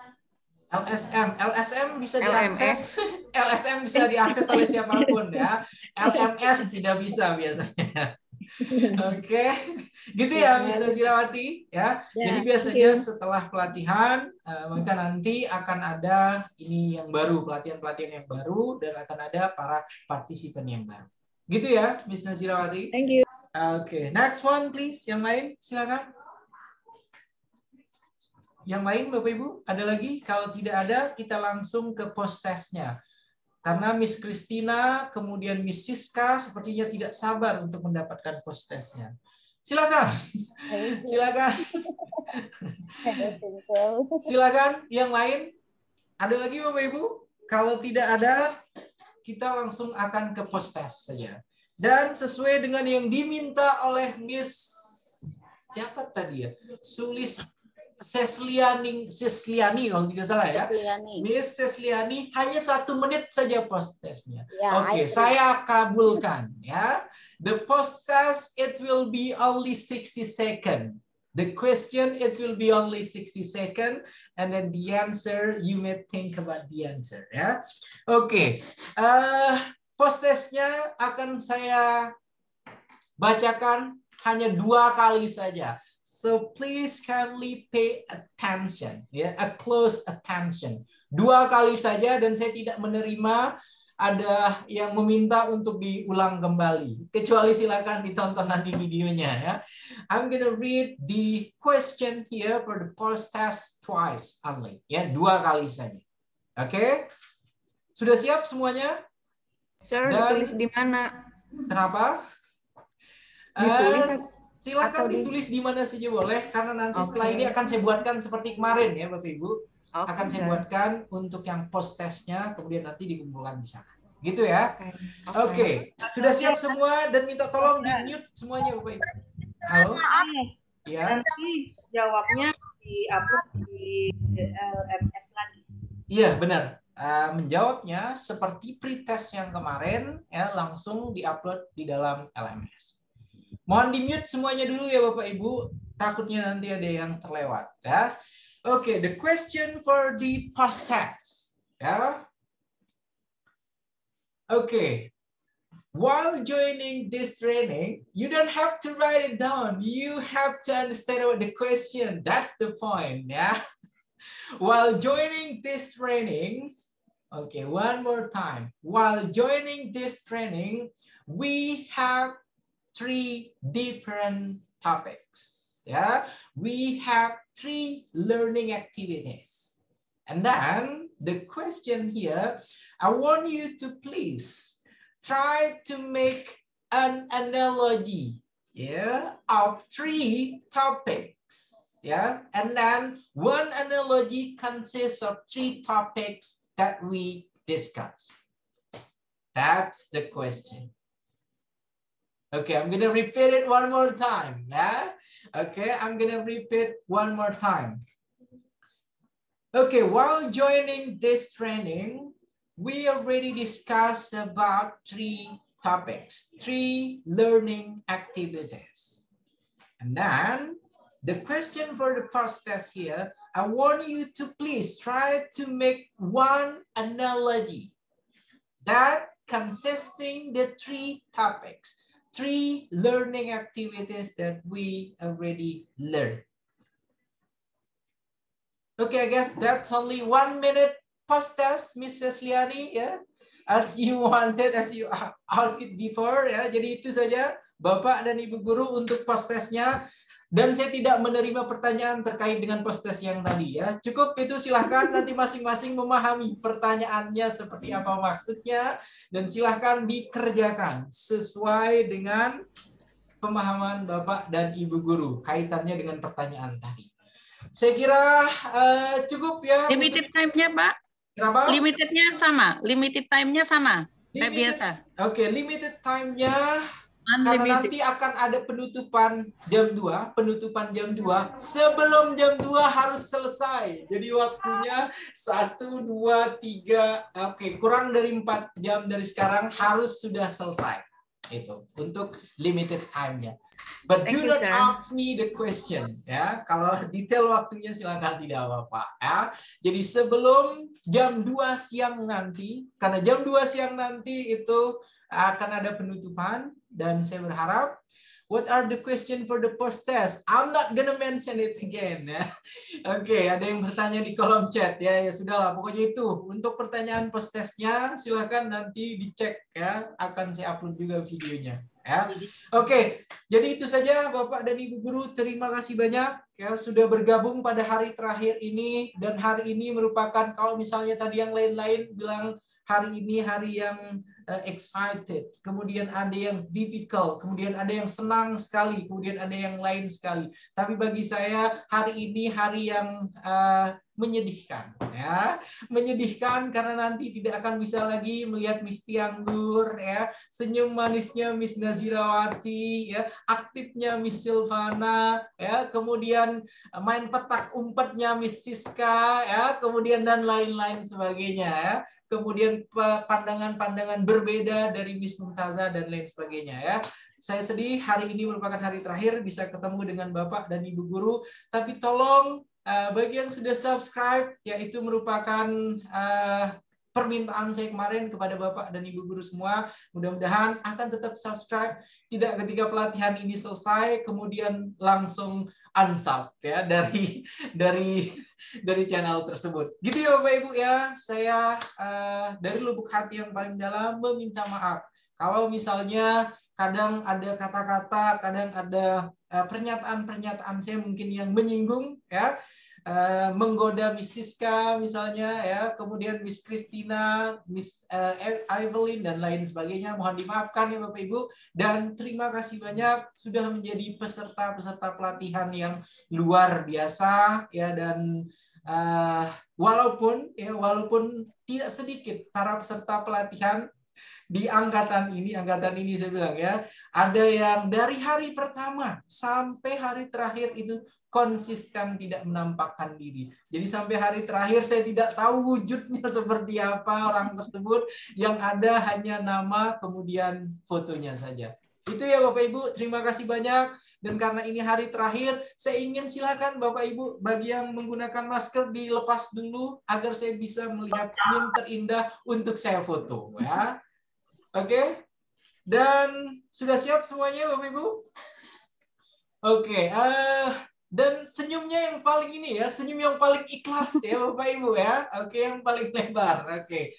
LSM bisa diakses. LSM bisa diakses oleh siapapun ya. LMS tidak bisa biasanya. Oke, gitu ya, Miss Nazirawati ya. Jadi biasanya setelah pelatihan maka nanti akan ada ini yang baru, pelatihan-pelatihan yang baru dan akan ada para partisipan yang baru. Gitu ya, Miss Nazirawati. Thank you. Oke, next one please. Yang lain silakan. Yang lain Bapak Ibu, ada lagi? Kalau tidak ada, kita langsung ke post testnya. Karena Miss Christina, kemudian Miss Siska sepertinya tidak sabar untuk mendapatkan post testnya. Silakan. Silakan. Silakan yang lain. Ada lagi Bapak Ibu? Kalau tidak ada, kita langsung akan ke post test saja. Dan sesuai dengan yang diminta oleh Miss siapa tadi ya? Sesliani kalau tidak salah ya. Miss Sesliani, hanya 1 menit saja post testnya. Oke, saya kabulkan ya. The post test it will be only 60 seconds. The question it will be only 60 seconds, and then the answer you may think about the answer ya. Oke, post testnya akan saya bacakan hanya 2 kali saja. So please kindly pay attention, ya, a close attention. 2 kali saja dan saya tidak menerima ada yang meminta untuk diulang kembali. Kecuali silakan ditonton nanti videonya ya. I'm gonna read the question here for the post test twice only. Ya, 2 kali saja. Oke? Sudah siap semuanya? Sir, ditulis di mana? Kenapa? Silakan ditulis di mana saja boleh, karena nanti setelah ini akan saya buatkan seperti kemarin ya Bapak Ibu. Akan saya buatkan untuk yang post testnya, kemudian nanti dikumpulkan di sana. Gitu ya. Oke. Sudah siap semua dan minta tolong di mute semuanya Bapak Ibu. Halo? Ya. Nanti jawabnya di-upload di LMS lagi. Iya, benar. Menjawabnya seperti pretest yang kemarin ya, langsung di-upload di dalam LMS. Mohon di-mute semuanya dulu ya Bapak Ibu, takutnya nanti ada yang terlewat ya. Okay, the question for the post test. Yeah. Okay. While joining this training, you don't have to write it down. You have to understand what the question. That's the point. Yeah. While joining this training, okay, one more time. While joining this training, we have 3 different topics. Yeah. We have 3 learning activities. And then the question here, I want you to please try to make an analogy, yeah, of 3 topics. Yeah, and then one analogy consists of 3 topics that we discuss. That's the question. Okay, I'm gonna repeat it one more time. Yeah. Okay, I'm gonna repeat one more time. Okay, while joining this training, we already discussed about 3 topics, 3 learning activities. And then the question for the post test here, I want you to please try to make one analogy that consisting the 3 topics. 3 learning activities that we already learned. Okay, I guess that's only 1 minute post test, Mrs. Liani, yeah, as you wanted, as you asked it before, ya. Jadi itu saja, Bapak dan Ibu Guru untuk post testnya. Dan saya tidak menerima pertanyaan terkait dengan post test yang tadi ya. Cukup itu, silahkan nanti masing-masing memahami pertanyaannya seperti apa maksudnya. Dan silahkan dikerjakan sesuai dengan pemahaman Bapak dan Ibu Guru. Kaitannya dengan pertanyaan tadi. Saya kira cukup ya. Limited time-nya Pak? Kenapa? Limited time-nya sama. Kayak biasa. Oke, limited time-nya. Karena nanti akan ada penutupan jam 2, sebelum jam 2 harus selesai. Jadi waktunya 1, 2, 3, oke, kurang dari 4 jam dari sekarang harus sudah selesai. Itu untuk limited time-nya. But do not ask me the question, ya. Kalau detail waktunya silakan, tidak apa-apa, ya. Jadi sebelum jam 2 siang nanti, karena jam 2 siang nanti itu akan ada penutupan. Dan saya berharap, what are the question for the post test? I'm not gonna mention it again. Ya. Oke, ada yang bertanya di kolom chat ya. Ya sudahlah, pokoknya itu untuk pertanyaan post testnya silakan nanti dicek ya. Akan saya upload juga videonya. Ya. Oke, jadi itu saja Bapak dan Ibu Guru. Terima kasih banyak ya sudah bergabung pada hari terakhir ini, dan hari ini merupakan, kalau misalnya tadi yang lain-lain bilang hari ini hari yang excited, kemudian ada yang difficult, kemudian ada yang senang sekali, kemudian ada yang lain sekali. Tapi bagi saya hari ini hari yang menyedihkan, ya, menyedihkan karena nanti tidak akan bisa lagi melihat Miss Tianggur, ya, senyum manisnya Miss Nazirawati, ya, aktifnya Miss Silvana, ya, kemudian main petak umpetnya Miss Siska, ya, kemudian dan lain-lain sebagainya, ya. Kemudian pandangan-pandangan berbeda dari Miss Mumtazah dan lain sebagainya, ya. Saya sedih hari ini merupakan hari terakhir bisa ketemu dengan Bapak dan Ibu Guru, tapi tolong bagi yang sudah subscribe, yaitu merupakan permintaan saya kemarin kepada Bapak dan Ibu Guru semua, mudah-mudahan akan tetap subscribe, tidak ketika pelatihan ini selesai kemudian langsung unsub, ya, dari channel tersebut. Gitu ya Bapak Ibu, ya. Saya dari lubuk hati yang paling dalam meminta maaf kalau misalnya kadang ada kata-kata, kadang ada pernyataan-pernyataan saya mungkin yang menyinggung, ya, menggoda Miss Siska misalnya, ya, kemudian Miss Christina, Miss Evelyn dan lain sebagainya. Mohon dimaafkan ya Bapak Ibu, dan terima kasih banyak sudah menjadi peserta-peserta pelatihan yang luar biasa, ya, dan walaupun tidak sedikit para peserta pelatihan di angkatan ini saya bilang, ya, ada yang dari hari pertama sampai hari terakhir itu konsisten tidak menampakkan diri. Jadi sampai hari terakhir saya tidak tahu wujudnya seperti apa orang tersebut, yang ada hanya nama kemudian fotonya saja. Itu ya Bapak Ibu, terima kasih banyak. Dan karena ini hari terakhir, saya ingin silakan Bapak Ibu bagi yang menggunakan masker dilepas dulu agar saya bisa melihat senyum terindah untuk saya foto, ya. Oke. Dan sudah siap semuanya Bapak Ibu? Oke, dan senyumnya yang paling ini ya, senyum yang paling ikhlas ya Bapak Ibu ya. Oke, yang paling lebar. Oke.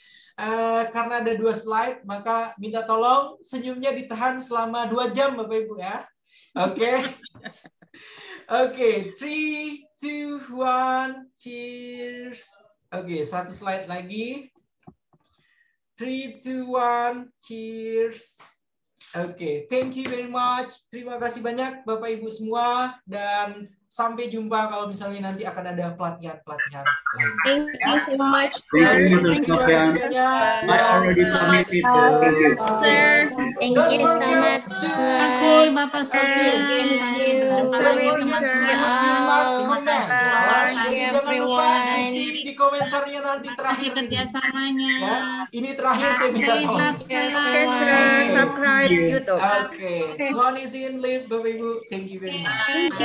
Karena ada 2 slide, maka minta tolong senyumnya ditahan selama 2 jam Bapak Ibu ya. Oke. Oke, 3, 2, 1, cheers. Oke, 1 slide lagi. 3, 2, 1, cheers. Oke, thank you very much. Terima kasih banyak Bapak Ibu semua, dan sampai jumpa kalau misalnya nanti akan ada pelatihan-pelatihan lain. Thank you so much. Thank you, Mr. Sofyan. I already submitted the review. Thank you so much. Terima kasih Bapak Sofyan. Jangan lupa isi di komentarnya nanti terakhir kerjasamanya. Ya, ini terakhir saya minta tolong. Oke, subscribe YouTube. Oke, mohon izin live Bapak Ibu. Thank you very much.